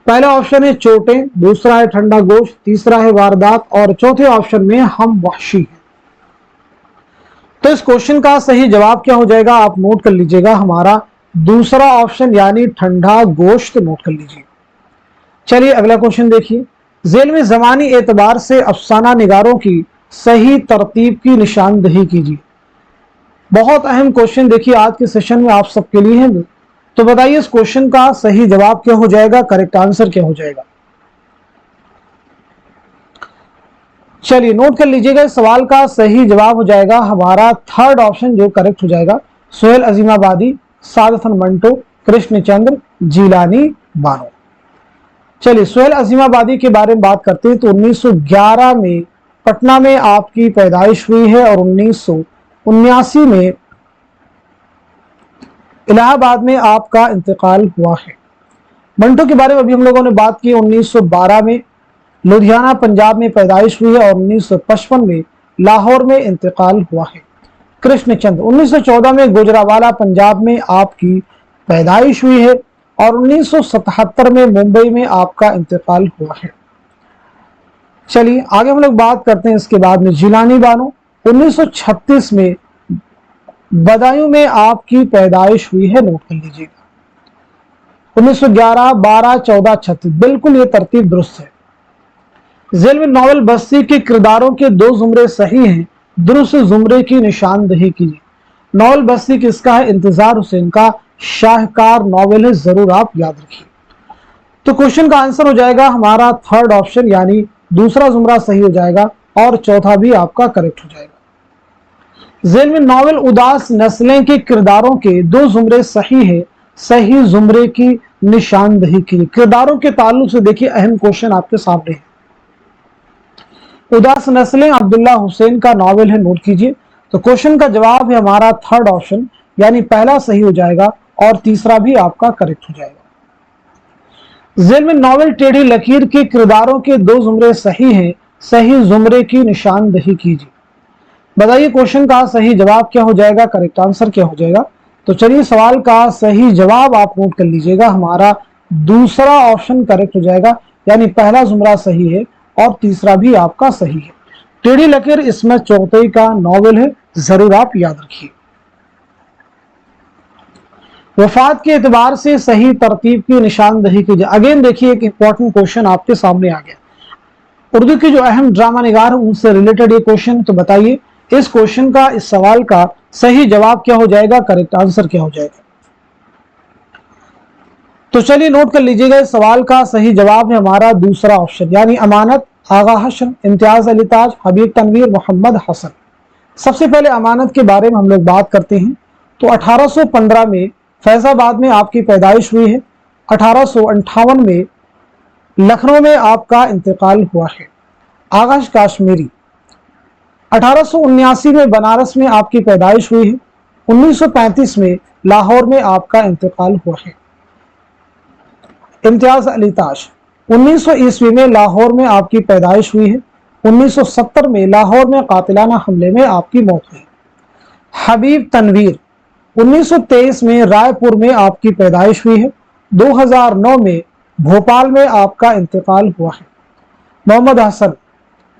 पहला ऑप्शन है चोटें, दूसरा है ठंडा गोश्त, तीसरा है वारदात और चौथे ऑप्शन में हम वहशी हैं। तो इस क्वेश्चन का सही जवाब क्या हो जाएगा आप नोट कर लीजिएगा, हमारा दूसरा ऑप्शन यानी ठंडा गोश्त नोट कर लीजिए। चलिए अगला क्वेश्चन देखिए। ज़ेल में ज़मानी एतबार से अफसाना निगारों की सही तरतीब की निशानदही कीजिए। बहुत अहम क्वेश्चन देखिए आज के सेशन में आप सबके लिए है। तो बताइए इस क्वेश्चन का सही जवाब क्या हो जाएगा, करेक्ट आंसर क्या हो जाएगा? चलिए नोट कर लीजिएगा, इस सवाल का सही जवाब हो जाएगा हमारा थर्ड ऑप्शन जो करेक्ट हो जाएगा। सुहेल अजीमाबादी, सादतन मंटो, कृष्णचंद्र, जीलानी बानो। चलिए सुहेल अजीमाबादी के बारे में बात करते हैं। तो 1911 में पटना में आपकी पैदाइश हुई है और 1979 में इलाहाबाद में आपका इंतकाल हुआ है। मंटो के बारे में अभी हम लोगों ने बात की। 1912 में लुधियाना पंजाब में पैदाइश हुई है और 1955 में लाहौर में इंतकाल हुआ है। कृष्णचंद्र 1914 में गुजरावाला पंजाब में आपकी पैदाइश हुई है और 1977 में मुंबई में आपका इंतकाल हुआ है। चलिए आगे हम लोग बात करते हैं इसके बाद में जीलानी बानो। 1936 में बदायूं में आपकी पैदाइश हुई है, नोट कर लीजिएगा। 1911, 12, 14, 36, बिल्कुल ये तरतीब दुरुस्त है। ज़ेल में नॉवल बस्ती के किरदारों के दो जुमरे सही हैं, दुरुस्त जुमरे की निशानदही कीजिए। नॉवल बस्ती किसका है? इंतजार हुसैन का। शाहकार नॉवेल है, जरूर आप याद रखिए। तो क्वेश्चन का आंसर हो जाएगा हमारा थर्ड ऑप्शन, यानी दूसरा जुमरा सही हो जाएगा और चौथा भी आपका करेक्ट हो जाएगा। जेल में नॉवेल उदास नस्लें के किरदारों के दो जुमरे सही है, सही जुमरे की निशानदही की। किरदारों के ताल्लुक से देखिए अहम क्वेश्चन आपके सामने है। उदास नस्लें अब्दुल्ला हुसैन का नॉवेल है, नोट कीजिए। तो क्वेश्चन का जवाब है हमारा थर्ड ऑप्शन, यानी पहला सही हो जाएगा और तीसरा भी आपका करेक्ट हो जाएगा। जेल में नॉवेल टेढ़ी लकीर के किरदारों के दो जुमरे सही हैं, सही जुमरे की निशानदही कीजिए। बताइए क्वेश्चन का सही जवाब क्या हो जाएगा, करेक्ट आंसर क्या हो जाएगा। तो चलिए सवाल का सही जवाब आप नोट कर लीजिएगा, हमारा दूसरा ऑप्शन करेक्ट हो जाएगा, यानी पहला जुमरा सही है और तीसरा भी आपका सही है। टेढ़ी लकीर इसमें चौथई का नॉवेल है, जरूर आप याद रखिए। वफात के एतबार से सही तरतीब की निशानदही कीजिए। अगेन देखिए एक इंपॉर्टेंट क्वेश्चन आपके सामने आ गया। उर्दू के जो अहम ड्रामा निगार है उनसे रिलेटेड ये क्वेश्चन। तो बताइए इस क्वेश्चन का, इस सवाल का सही जवाब क्या हो जाएगा, करेक्ट आंसर क्या हो जाएगा। तो चलिए नोट कर लीजिएगा, इस सवाल का सही जवाब है हमारा दूसरा ऑप्शन, यानी अमानत, आगा हसन, इम्तियाज अली ताज, हबीब तनवीर, मोहम्मद हसन। सबसे पहले अमानत के बारे में हम लोग बात करते हैं। तो 1815 में फैजाबाद में आपकी पैदाइश हुई है, 1858 में लखनऊ में आपका इंतकाल हुआ है। आगाश काश्मीरी, 1879 में बनारस में आपकी पैदाइश हुई है, 1935 में लाहौर में आपका इंतकाल हुआ है। इम्तियाज अली ताज, 1900 ईस्वी में लाहौर में आपकी पैदाइश हुई है, 1970 में लाहौर में कातिलाना हमले में आपकी मौत हुई। हबीब तनवीर, 1923 में रायपुर में आपकी पैदाइश हुई है, 2009 में भोपाल में आपका इंतकाल हुआ है। मोहम्मद हसन,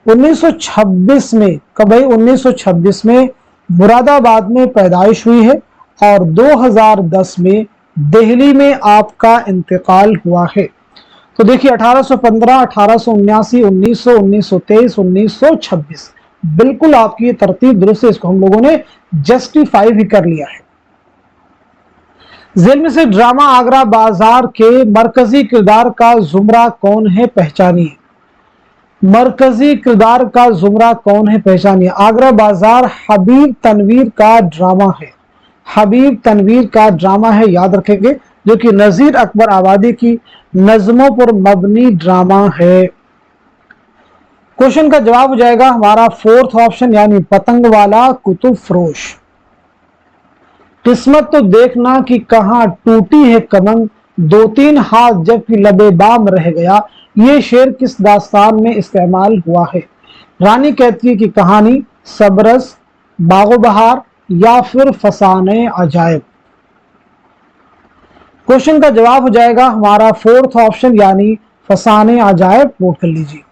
1926 में, कब भाई 1926 में मुरादाबाद में पैदाइश हुई है और 2010 में दिल्ली में आपका इंतकाल हुआ है। तो देखिए 1815, 1879, 1900, 1923, 1926, बिल्कुल आपकी ये तरतीब दुरुस्त है, इसको हम लोगों ने जस्टिफाई भी कर लिया है। जेल में से ड्रामा आगरा बाजार के मरकजी किरदार का जुमरा कौन है, पहचानिए। मरकजी किरदार का जुमरा कौन है, पहचानिए। आगरा बाजार हबीब तनवीर का ड्रामा है, हबीब तनवीर का ड्रामा है, याद रखेंगे, जो कि नजीर अकबर आबादी की नज़मों पर मबनी ड्रामा है। क्वेश्चन का जवाब हो जाएगा हमारा फोर्थ ऑप्शन, यानी पतंग वाला कुतुब फरोश। किस्मत तो देखना कि कहां टूटी है कमंग, दो तीन हाथ जबकि लबे बाम रह गया, ये शेर किस दास्तान में इस्तेमाल हुआ है। रानी कैतकी की कहानी, सबरस, बागो बहार या फिर फसाने अजायब। क्वेश्चन का जवाब हो जाएगा हमारा फोर्थ ऑप्शन, यानी फसाने अजायब, नोट कर लीजिए।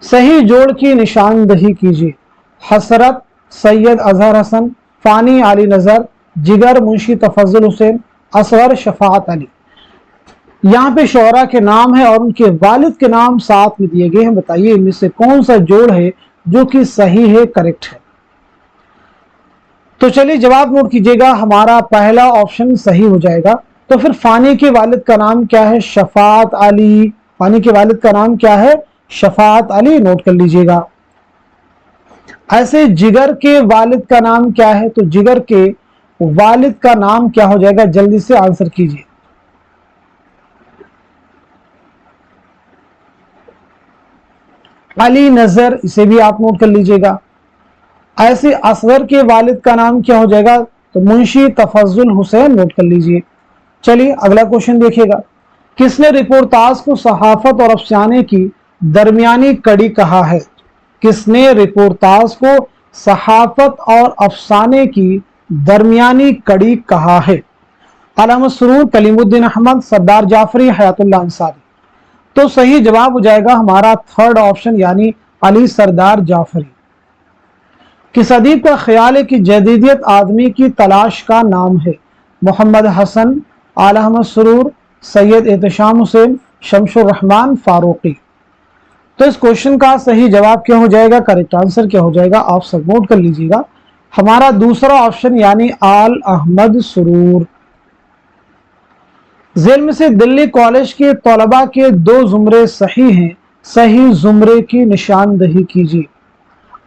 सही जोड़ की निशानदही कीजिए। हसरत सैयद अजहर हसन, फानी अली नजर, जिगर मुंशी तफज्जुल हुसैन, असगर शफात अली। यहाँ पे शोरा के नाम है और उनके वालिद के नाम साथ में दिए गए हैं। बताइए इनमें से कौन सा जोड़ है जो कि सही है, करेक्ट है। तो चलिए जवाब नोट कीजिएगा, हमारा पहला ऑप्शन सही हो जाएगा। तो फिर फानी के वालिद का नाम क्या है, शफात अली। फानी के वालिद का नाम क्या है, शफात अली, नोट कर लीजिएगा। ऐसे जिगर के वालिद का नाम क्या है, तो जिगर के वालिद का नाम क्या हो जाएगा, जल्दी से आंसर कीजिए। अली नजर, इसे भी आप नोट कर लीजिएगा। ऐसे असगर के वालिद का नाम क्या हो जाएगा, तो मुंशी तफज्जुल हुसैन, नोट कर लीजिए। चलिए अगला क्वेश्चन देखिएगा। किसने रिपोर्टाज को सहाफत और अफसाने की दरमियानी कड़ी कहा है। किसने रिपोर्टाज को सहाफत और अफसाने की दरमियानी कड़ी कहा है। अलामा सुरूर, कलीमुद्दीन अहमद, सरदार जाफरी, हयातुल्लाह अंसारी। तो सही जवाब हो जाएगा हमारा थर्ड ऑप्शन, यानी अली सरदार जाफरी। किस अदीब का ख्याल है कि जदीदियत आदमी की तलाश का नाम है। मोहम्मद हसन, आला अहमद सुरूर, सैयद एहतशाम हुसैन, शमशुर रहमान फारूकी। तो इस क्वेश्चन का सही जवाब क्या हो जाएगा, करेक्ट आंसर क्या हो जाएगा, आप सब नोट कर लीजिएगा। हमारा दूसरा ऑप्शन यानी आल अहमद सुरूर। जेल में से दिल्ली कॉलेज के तलबा के दो जुमरे सही हैं, सही जुमरे की निशानदही कीजिए।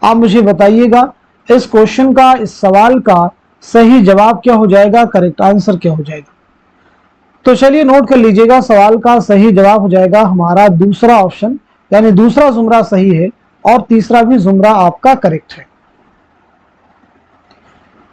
आप मुझे बताइएगा इस क्वेश्चन का, इस सवाल का सही जवाब क्या हो जाएगा, करेक्ट आंसर क्या हो जाएगा। तो चलिए नोट कर लीजिएगा, सवाल का सही जवाब हो जाएगा हमारा दूसरा ऑप्शन, यानी दूसरा जुमरा सही है और तीसरा भी जुमरा आपका करेक्ट है।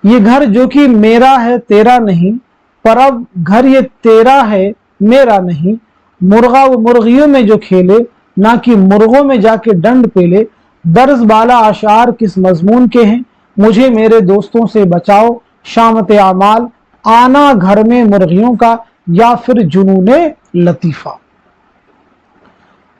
ये घर जो कि मेरा है तेरा नहीं, पर अब घर ये तेरा है मेरा नहीं, मुर्गा व मुर्गियों में जो खेले, ना कि मुर्गों में जाके डंड पेले, दर्ज बाला आशार किस मजमून के हैं, मुझे मेरे दोस्तों से बचाओ, शामत आमाल, आना घर में मुर्गियों का, या फिर जुनूने लतीफा।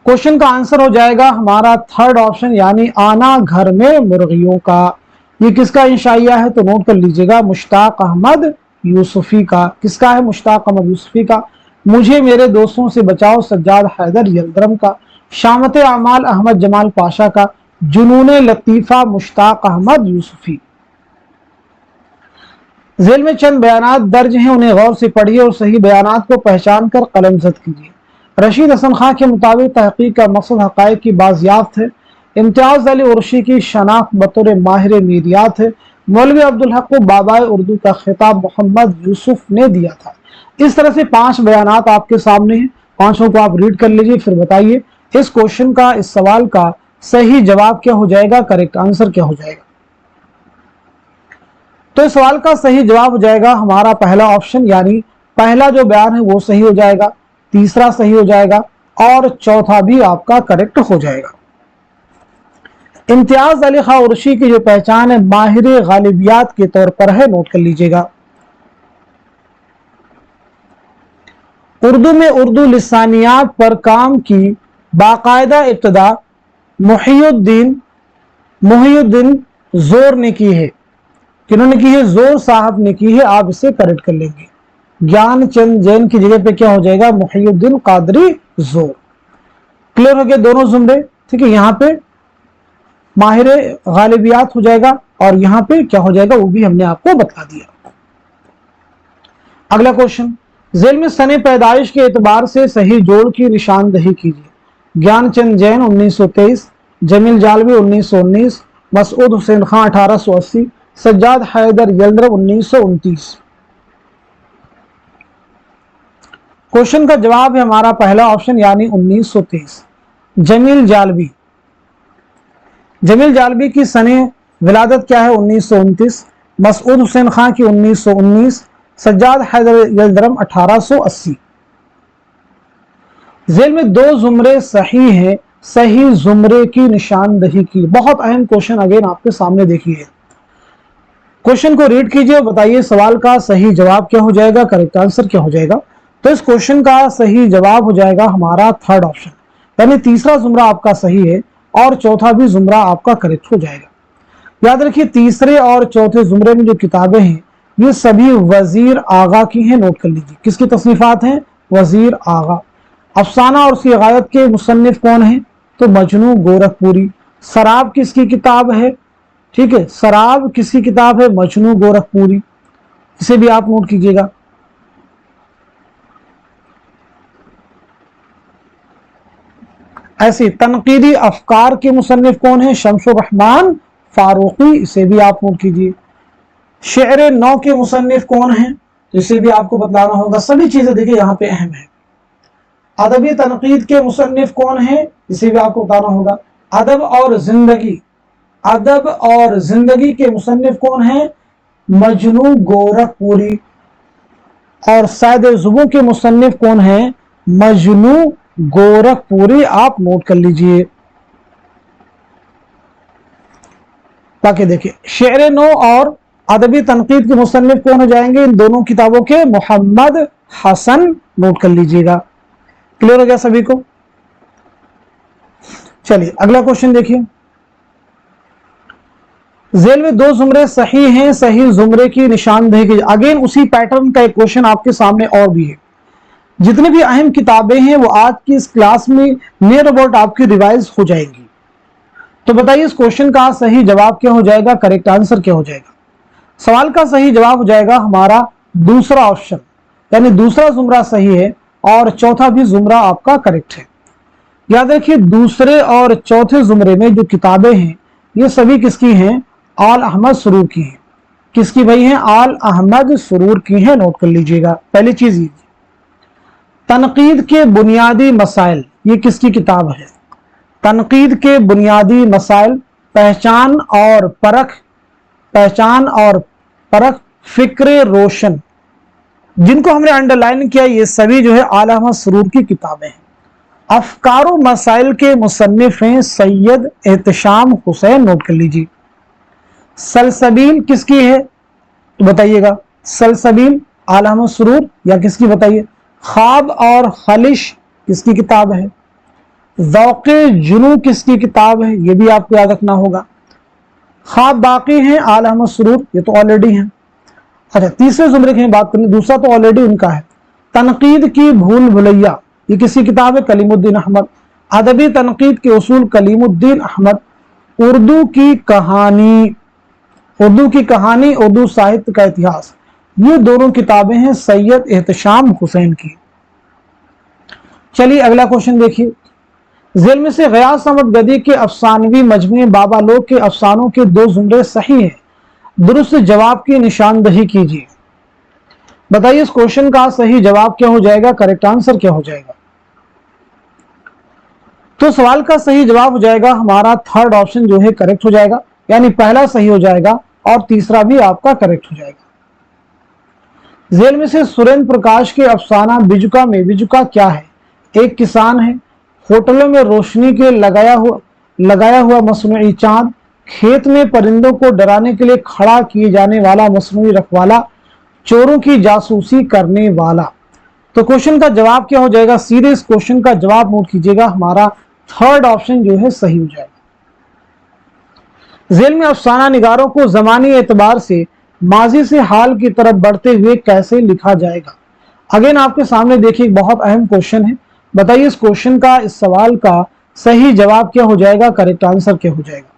क्वेश्चन का आंसर हो जाएगा हमारा थर्ड ऑप्शन, यानी आना घर में मुर्गियों का। ये किसका इंशाइया है तो नोट कर लीजिएगा, मुश्ताक अहमद यूसुफी का। किसका है? मुश्ताक अहमद यूसुफी का। मुझे मेरे दोस्तों से बचाओ सज्जाद हैदर यल्दरम का। शामत आमाल अहमद जमाल पाशा का। जुनूने लतीफा मुश्ताक अहमद यूसुफी। जेल में चंद बयानात दर्ज हैं, उन्हें गौर से पढ़िए और सही बयानात को पहचान कर कलमजद कीजिए। रशीद हसन खां के मुताबिक तहकीक का मकसद हकायक की बाजियाफ्त है। इम्तियाज अली उर्शी की शनाख्त बतौर माहिर मीडियात है। मौलवी अब्दुल हक को बाबाए उर्दू का खिताब मोहम्मद यूसुफ ने दिया था। इस तरह से 5 बयानात आपके सामने हैं, 5 को आप रीड कर लीजिए, फिर बताइए इस क्वेश्चन का, इस सवाल का सही जवाब क्या हो जाएगा, करेक्ट आंसर क्या हो जाएगा। तो इस सवाल का सही जवाब हो जाएगा हमारा पहला ऑप्शन, यानी पहला जो बयान है वो सही हो जाएगा, तीसरा सही हो जाएगा और चौथा भी आपका करेक्ट हो जाएगा। इम्तियाज अली खां उर्शी की जो पहचान है माहिर गालिबियात के तौर पर है, नोट कर लीजिएगा। उर्दू में उर्दू लिसानियात पर काम की बाकायदा इब्तदा मुहियुद्दीन जोर ने की है। किन्होंने की है? जोर साहब ने की है। आप इसे करेक्ट कर लेंगे। ज्ञान चंद जैन की जगह पे क्या हो जाएगा? मुहियुद्दीन कादरी जोर। क्लियर हो गया दोनों जुमरे, ठीक है। यहाँ पे माहिर गालिबियात हो जाएगा और यहाँ पे क्या हो जाएगा वो भी हमने आपको बता दिया। अगला क्वेश्चन, जेल में सने पैदाइश के एतबार से सही जोड़ की निशानदही कीजिए। ज्ञानचंद जैन 1923, जमील जालवी 1919, मसूद हुसैन खां 1880, सज्जाद हैदर यल्दरम 1929। क्वेश्चन का जवाब है हमारा पहला ऑप्शन, यानी 1923। जमील जालवी की सने विलादत क्या है? 1929। मसूद हुसैन खां की 1919, सज्जाद हैदर यल्दरम 1880। जेल में 2 जुमरे सही हैं, सही जुमरे की निशानदही की। बहुत अहम क्वेश्चन अगेन आपके सामने देखिए। क्वेश्चन को रीड कीजिए और बताइए सवाल का सही जवाब क्या हो जाएगा, करेक्ट आंसर क्या हो जाएगा। तो इस क्वेश्चन का सही जवाब हो जाएगा हमारा थर्ड ऑप्शन, यानी तीसरा जुमरा आपका सही है और चौथा भी जुमरा आपका करेक्ट हो जाएगा। याद रखिए तीसरे और चौथे जुमरे में जो किताबें हैं ये सभी वजीर आगा की हैं, नोट कर लीजिए। किसकी तसनीफात हैं? वजीर आगा। अफसाना और सिगायत के मुसन्निफ कौन है? तो मजनू गोरखपुरी। शराब किसकी किताब है? ठीक है, शराब किसकी किताब है? मजनू गोरखपुरी। इसे भी आप नोट कीजिएगा। ऐसे तनकीदी अफकार के मुसन्निफ कौन है? शम्सुर रहमान फारूकी। इसे भी आप नोट कीजिए। शेर नौ के मुसन्निफ कौन है? तो इसे भी आपको बताना होगा। सभी चीजें देखिए यहाँ पे अहम है। अदबी तनकीद के मुसन्निफ कौन है? इसे भी आपको बताना होगा। अदब और जिंदगी के मुसन्निफ कौन है? मजनू गोरखपुरी। और सैद जुबू के मुसन्निफ कौन है? मजनू गोरखपुरी। आप नोट कर लीजिए। ताकि देखिए शेर नौ और अदबी तनकीद के मुसन्निफ कौन हो जाएंगे इन दोनों किताबों के? मोहम्मद हसन। नोट कर लीजिएगा। क्लियर हो गया सभी को? चलिए अगला क्वेश्चन देखिए। जेल में 2 जुमरे सही हैं, सही जुमरे की निशानदेही कीजिए। अगेन उसी पैटर्न का एक क्वेश्चन आपके सामने और भी है। जितनी भी अहम किताबें हैं वो आज की इस क्लास में नियर अबाउट आपकी रिवाइज हो जाएंगी। तो बताइए इस क्वेश्चन का सही जवाब क्या हो जाएगा, करेक्ट आंसर क्या हो जाएगा। सवाल का सही जवाब हो जाएगा हमारा दूसरा ऑप्शन, यानी दूसरा जुमरा सही है और चौथा भी जुमरा आपका करेक्ट है। याद रखिए दूसरे और चौथे जुमरे में जो किताबें हैं ये सभी किसकी हैं? आल अहमद सुरूर की हैं। किसकी भाई हैं? आल अहमद सुरूर की हैं, नोट कर लीजिएगा। पहली चीज ये, तनकीद के बुनियादी मसाइल, ये किसकी किताब है? तनकीद के बुनियादी मसाइल, पहचान और परख, फिक्र रोशन, जिनको हमने अंडरलाइन किया ये सभी जो है आला अहमद सुरूर की किताबें हैं। अफकारो मसाइल के मुसन्निफ हैं सैयद एहतशाम हुसैन, नोट कर लीजिए। सलसबील किसकी है तो बताइएगा, सलसबील आला अहमद सुरूर या किसकी बताइए? ख्वाब और खलिश किसकी किताब है? ज़ौक़े जुनू किसकी किताब है? ये भी आपको याद रखना होगा। ख्वाब बाकी हैं आला अहमद सुरूर, ये तो ऑलरेडी हैं। अच्छा, तीसरे जुमरे की बात करें, दूसरा तो ऑलरेडी उनका है। तनकीद की भूल भुलैया, ये किसकी किताब है? कलीमुद्दीन अहमद। अदबी तनकीद के उसूल, कलीमुद्दीन अहमद। उर्दू की कहानी, उर्दू साहित्य का इतिहास, ये दोनों किताबें हैं सैयद एहतशाम हुसैन की। चलिए अगला क्वेश्चन देखिए। जेल में से गयास अहमद गदी के अफसानवी मजमे बाबा लोग के अफसानों के दो जुमरे सही हैं, दुरुस्त जवाब की निशानदही कीजिए। बताइए इस क्वेश्चन का सही जवाब क्या हो जाएगा, करेक्ट आंसर क्या हो जाएगा? तो सवाल का सही जवाब हो जाएगा हमारा थर्ड ऑप्शन जो है करेक्ट हो जाएगा, यानी पहला सही हो जाएगा और तीसरा भी आपका करेक्ट हो जाएगा। जेल में से सुरेंद्र प्रकाश के अफसाना बिजुका में, बिजुका क्या है? एक किसान है, होटलों में रोशनी के लगाया हुआ मसनूई चांद, खेत में परिंदों को डराने के लिए खड़ा किए जाने वाला मसनूई रखवाला, चोरों की जासूसी करने वाला। तो क्वेश्चन का जवाब क्या हो जाएगा? सीधे इस क्वेश्चन का जवाब नोट कीजिएगा, हमारा थर्ड ऑप्शन जो है सही हो जाएगा। जेल में अफसाना निगारों को जमानी एतबार से माजी से हाल की तरफ बढ़ते हुए कैसे लिखा जाएगा? अगेन आपके सामने देखिए बहुत अहम क्वेश्चन है। बताइए इस क्वेश्चन का, इस सवाल का सही जवाब क्या हो जाएगा, करेक्ट आंसर क्या हो जाएगा?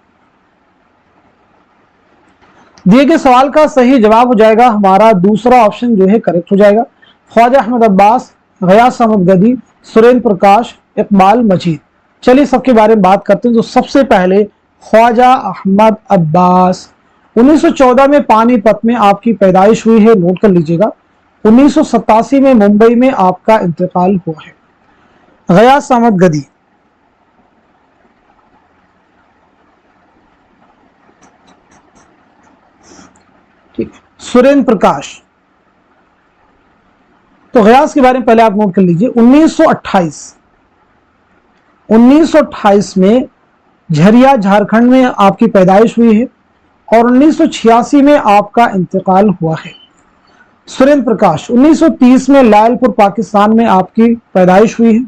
दिए गए सवाल का सही जवाब हो जाएगा हमारा दूसरा ऑप्शन जो है करेक्ट हो जाएगा। ख्वाजा अहमद अब्बास, गयास अहमद गदी, सुरेंद्र प्रकाश, इकबाल मजीद। चलिए सबके बारे में बात करते हैं। तो सबसे पहले ख्वाजा अहमद अब्बास, 1914 में पानीपत में आपकी पैदाइश हुई है, नोट कर लीजिएगा। 1987 में मुंबई में आपका इंतकाल हुआ है। गयास अहमद गदी, ठीक, सुरेंद्र प्रकाश, तो गयास के बारे में पहले आप नोट कर लीजिए। 1928 में झरिया झारखंड में आपकी पैदाइश हुई है और 1986 में आपका इंतकाल हुआ है। सुरेंद्र प्रकाश 1930 में लायलपुर पाकिस्तान में आपकी पैदाइश हुई है।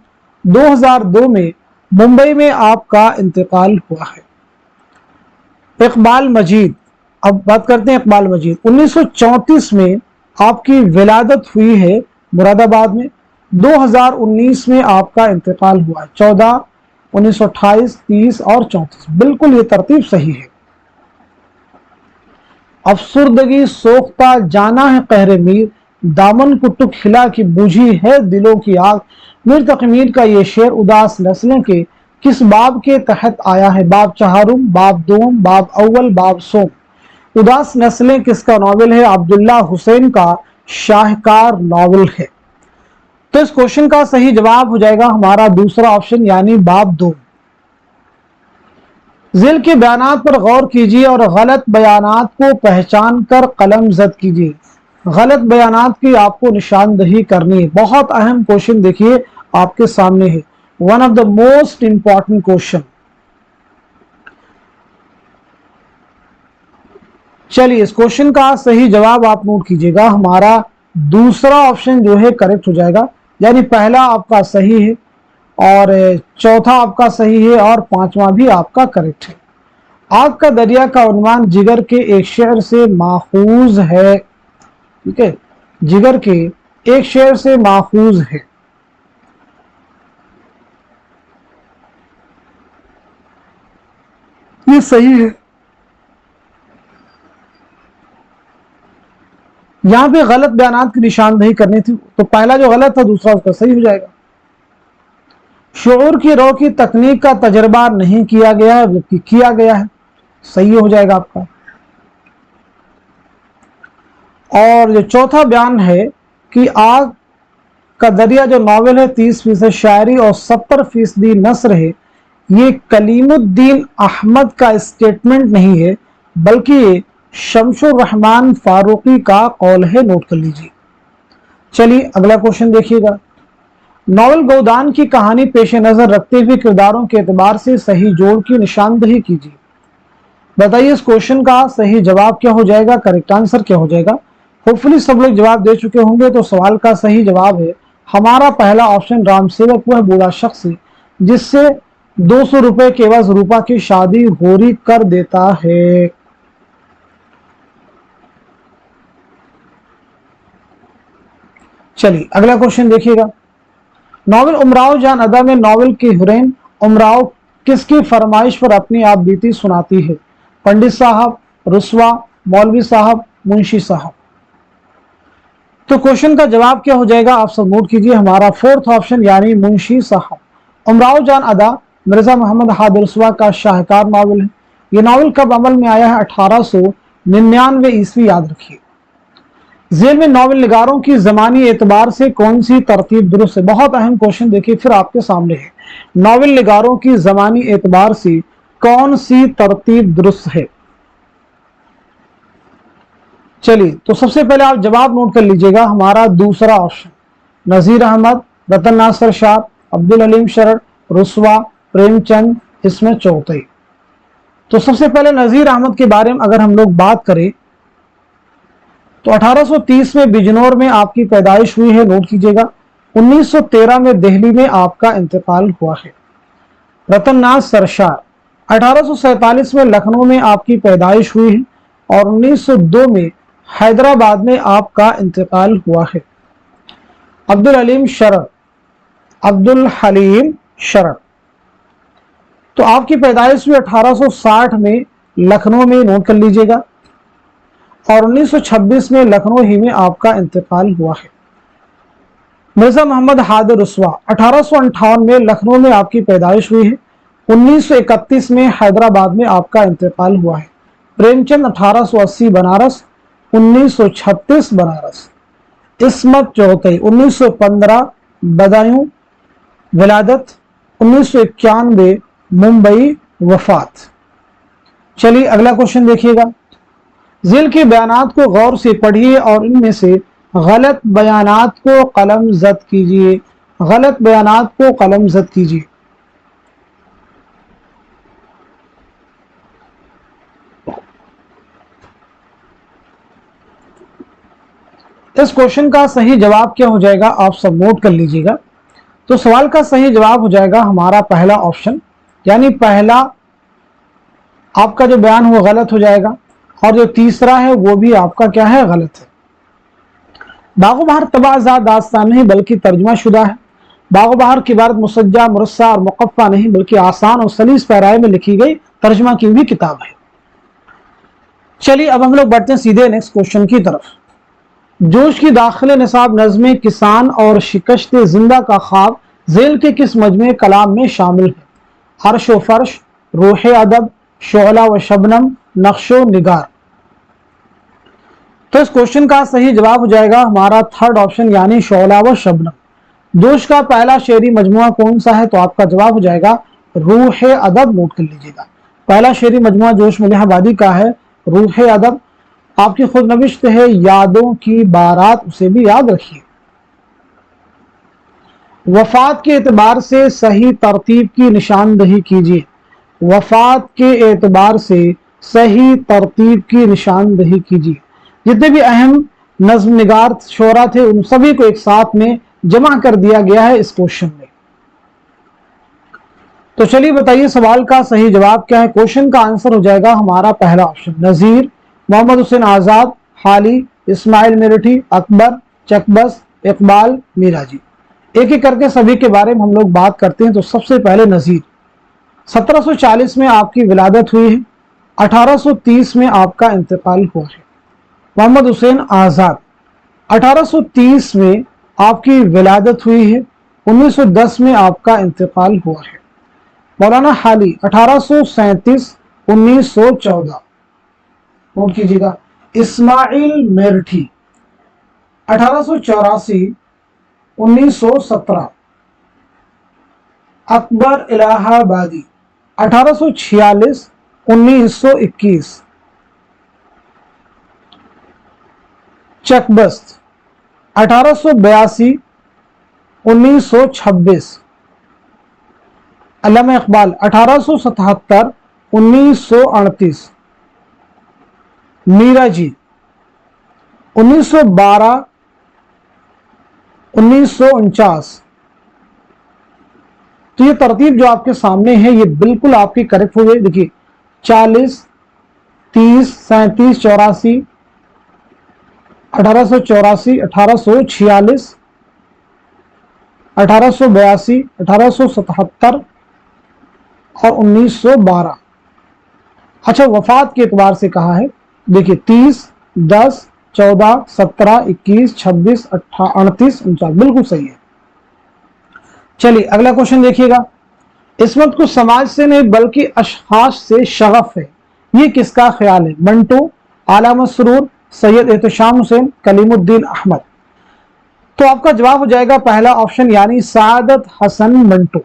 2002 में मुंबई में आपका इंतकाल हुआ है। इकबाल मजीद, अब बात करते हैं इकबाल मजीद, 1934 में आपकी विलादत हुई है मुरादाबाद में। 2019 में आपका इंतकाल हुआ है। 14, 1928, 30 और 34, बिल्कुल ये तरतीब सही है। अफसुर्दगी सोखता जाना है कहरे मीर, दामन कुट्टू खिला की बुझी है दिलों की आग। मीर तकमीर का ये शेर उदास नस्लों के किस बाब के तहत आया है? बाब चहारुम, बाब दोम, बाब अव्वल, बाब सोम। उदास नस्लें किसका नॉवेल है? अब्दुल्ला हुसैन का शाहकार नॉवेल है। तो इस क्वेश्चन का सही जवाब हो जाएगा हमारा दूसरा ऑप्शन, यानी बाब दोम। ज़िल के बयानात पर गौर कीजिए और गलत बयानात को पहचान कर कलम जद कीजिए। गलत बयानात की आपको निशानदही करनी है। बहुत अहम क्वेश्चन देखिए आपके सामने है, one of the most important question. चलिए इस क्वेश्चन का सही जवाब आप नोट कीजिएगा, हमारा दूसरा ऑप्शन जो है करेक्ट हो जाएगा, यानी पहला आपका सही है और चौथा आपका सही है और पांचवा भी आपका करेक्ट है। आग का दरिया का उन्वान जिगर के एक शेर से माखूज है, ठीक है, जिगर के एक शेर से माखूज है। ये सही है। یہاں پہ غلط بیانات کی نشاندہی کرنی تھی، تو پہلا جو غلط تھا دوسرا اس کا صحیح ہو جائے گا۔ شعور کی رو کی تکنیک کا تجربہ نہیں کیا گیا ہے بلکہ کیا گیا ہے، صحیح ہو جائے گا آپ کا۔ اور جو چوتھا بیان ہے کہ آگ کا دریا جو ناول ہے 30% شاعری اور 70% نثر ہے، یہ کلیم الدین احمد کا اسٹیٹمنٹ نہیں ہے بلکہ یہ شمس الرحمن فاروقی کا قول ہے، نوٹ کر لیجیے۔ چلیے اگلا کوشچن دیکھیے گا۔ ناول گودان کی کہانی پیش نظر رکھتے ہوئے کرداروں کے اعتبار سے صحیح جوڑ کی نشاندہی کیجیے۔ بتائیے اس کوشچن کا صحیح جواب کیا ہو جائے گا، کریکٹ آنسر کیا ہو جائے گا۔ ہوپ فلی سب لوگ جواب دے چکے ہوں گے، تو سوال کا صحیح جواب ہے ہمارا پہلا آپشن، رام سیوک وہ بوڑھا شخص جس سے 200 روپے کے عوض روپا کی شادی ہوری کر دیتا ہے۔ چلیے اگلا کوشچن دیکھیے گا۔ ناول امراؤ جان ادا میں ناول کی ہیروئن امراؤ کس کی فرمائش پر اپنی آپ بیتی سناتی ہے؟ پنڈت صاحب، رسوا، مولوی صاحب، منشی صاحب۔ تو کوشچن کا جواب کیا ہو جائے گا، آپ سب نوٹ کیجئے، ہمارا فورتھ آپشن یعنی منشی صاحب۔ امراؤ جان ادا مرزا محمد ہاد رسوا کا شاہکار ناول ہے۔ یہ ناول کب عمل میں آیا ہے؟ 1899 عیسوی، یاد رکھیے۔ ذیل میں ناول نگاروں کی زمانی اعتبار سے کون سی ترتیب درست ہے؟ بہت اہم کوشچن دیکھیے پھر آپ کے سامنے ہے، ناول نگاروں کی زمانی اعتبار سے کون سی ترتیب درست ہے؟ چلیے تو سب سے پہلے آپ جواب نوٹ کر لیجئے گا، ہمارا دوسرا آپشن نذیر احمد، رتن ناز سرشار، عبدالحلیم شرر، رسوا، پریم چند، عصمت چوغتئی۔ تو سب سے پہلے نذیر احمد کے بارے میں اگر ہم لوگ بات کریں تو 1830 میں بجنور میں آپ کی پیدائش ہوئی ہے، نوٹ کیجئے گا۔ 1913 میں دہلی میں آپ کا انتقال ہوا ہے۔ رتن ناز سرشار 1847 میں لکھنؤ میں آپ کی پیدائش ہوئی ہے اور 1902 میں حیدرآباد میں آپ کا انتقال ہوا ہے۔ عبدالحلیم شرر تو آپ کی پیدائش ہوئی 1860 میں لکھنؤ میں، نوٹ کر لیجئے گا، اور 1926 میں لکھنؤ ہی میں آپ کا انتقال ہوا ہے۔ مرزا محمد ہاد رسوا 1858 میں لکھنؤ میں آپ کی پیدائش ہوئی ہے، 1931 میں حیدرآباد میں آپ کا انتقال ہوا ہے۔ پریم چند 1880 بنارس، 1936 بنارس۔ عصمت چوغتئی 1915 بدایوں ولادت، 1991 ممبئی وفات۔ چلیے اگلا کوشچن دیکھیے گا۔ ذیل کے بیانات کو غور سے پڑھیے اور ان میں سے غلط بیانات کو قلم زد کیجیے، غلط بیانات کو قلم زد کیجیے۔ اس کوشچن کا صحیح جواب کیا ہو جائے گا، آپ سب نوٹ کر لیجئے گا۔ تو سوال کا صحیح جواب ہو جائے گا ہمارا پہلا آپشن، یعنی پہلا آپ کا جو بیان ہوا غلط ہو جائے گا، اور جو تیسرا ہے وہ بھی آپ کا کیا ہے، غلط ہے۔ باغ و بہار طبع ازاد داستان نہیں بلکہ ترجمہ شدہ ہے۔ باغ و بہار کی عبارت مسجع، مرصع اور مقفع نہیں بلکہ آسان اور سلیس پیرائے میں لکھی گئی ترجمہ کی ہوئی کتاب ہے۔ چلیے اب ہم لوگ بڑھتے ہیں سیدھے نیکسٹ کوشچن کی طرف۔ جوش کی داخل نصاب نظم کسان اور شکست زندہ کا خواب ذیل کے کس مجموعے کلام میں شامل ہے؟ عرش و فرش، روح ادب، شعلہ و شبنم، نقش و نگار۔ تو اس کوشچن کا صحیح جواب ہو جائے گا ہمارا تھرڈ آپشن یعنی شعلہ و شبنم۔ جوش کا پہلا شعری مجموعہ کون سا ہے؟ تو آپ کا جواب ہو جائے گا روح ادب، نوٹ کر لیجئے گا۔ پہلا شعری مجموعہ جوش ملیح آبادی کا ہے روح ادب۔ آپ کی خود نوشت ہے یادوں کی بارات، اسے بھی یاد رکھیے۔ وفات کے اعتبار سے صحیح ترتیب کی نشاندہی کیجیے، وفات کے اعتبار سے صحیح ترتیب کی نشاندہی کیجیے۔ جتنے بھی اہم نظم نگار شعراء تھے ان سبھی کو ایک ساتھ میں جمع کر دیا گیا ہے اس کوشچن میں۔ تو چلیے بتائیے سوال کا صحیح جواب کیا ہے؟ کوشچن کا آنسر ہو جائے گا ہمارا پہلا آپشن نذیر، محمد حسین آزاد، حالی، اسماعیل میرٹھی، اکبر، چکبس، اقبال، میرا جی۔ ایک ایک کر کے سبھی کے بارے میں ہم لوگ بات کرتے ہیں۔ تو سب سے پہلے نذیر 1740 میں آپ کی ولادت ہوئی ہے، 1830 میں آپ کا انتقال ہوا ہے۔ محمد حسین آزاد 1830 में आपकी विलादत हुई है, 1910 में आपका इंतकाल हुआ है। मौलाना हाली 1837 1914। नोट कीजिएगा। इस्माइल मेरठी 1884 1917। अकबर इलाहाबादी 1846 1921। चकबस्त 1882 1926। अल्लामा इकबाल 1877 1938। मीरा जी 1912 1949। तो ये तरतीब जो आपके सामने है ये बिल्कुल आपकी करेक्ट हो गई। देखिए 40 30 37 84 1884 1846 1882 1877 और 1912। अच्छा वफात के एतबार से कहा है, देखिए 30 10 14 17 21 26 38 49 बिल्कुल सही है। चलिए अगला क्वेश्चन देखिएगा। इस वक्त को समाज से नहीं बल्कि अशखास से शगफ है, ये किसका ख्याल है? मंटो, आला मसरूर, सैयद एहतशाम हुसैन, कलीमुद्दीन अहमद। तो आपका जवाब हो जाएगा पहला ऑप्शन यानी सादत हसन मंटो।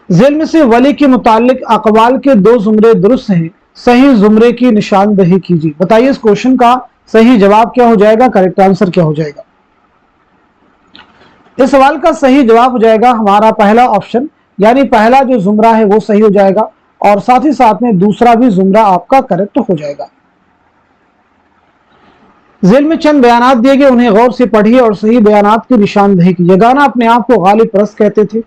जेल में से वली के मुतालिक अकवाल के दो जुमरे दुरुस्त हैं, सही जुमरे की निशानदही कीजिए। बताइए इस क्वेश्चन का सही जवाब क्या हो जाएगा, करेक्ट आंसर क्या हो जाएगा? इस सवाल का सही जवाब हो जाएगा हमारा पहला ऑप्शन, यानी पहला जो जुमरा है वो सही हो जाएगा और साथ ही साथ में दूसरा भी जुमरा आपका करेक्ट हो जाएगा। जेल में चंद बयानात दिए गए, उन्हें गौर से पढ़िए और सही बयानात की निशानदही कीजिए। यगाना अपने आप को गालिब परस्त कहते थे।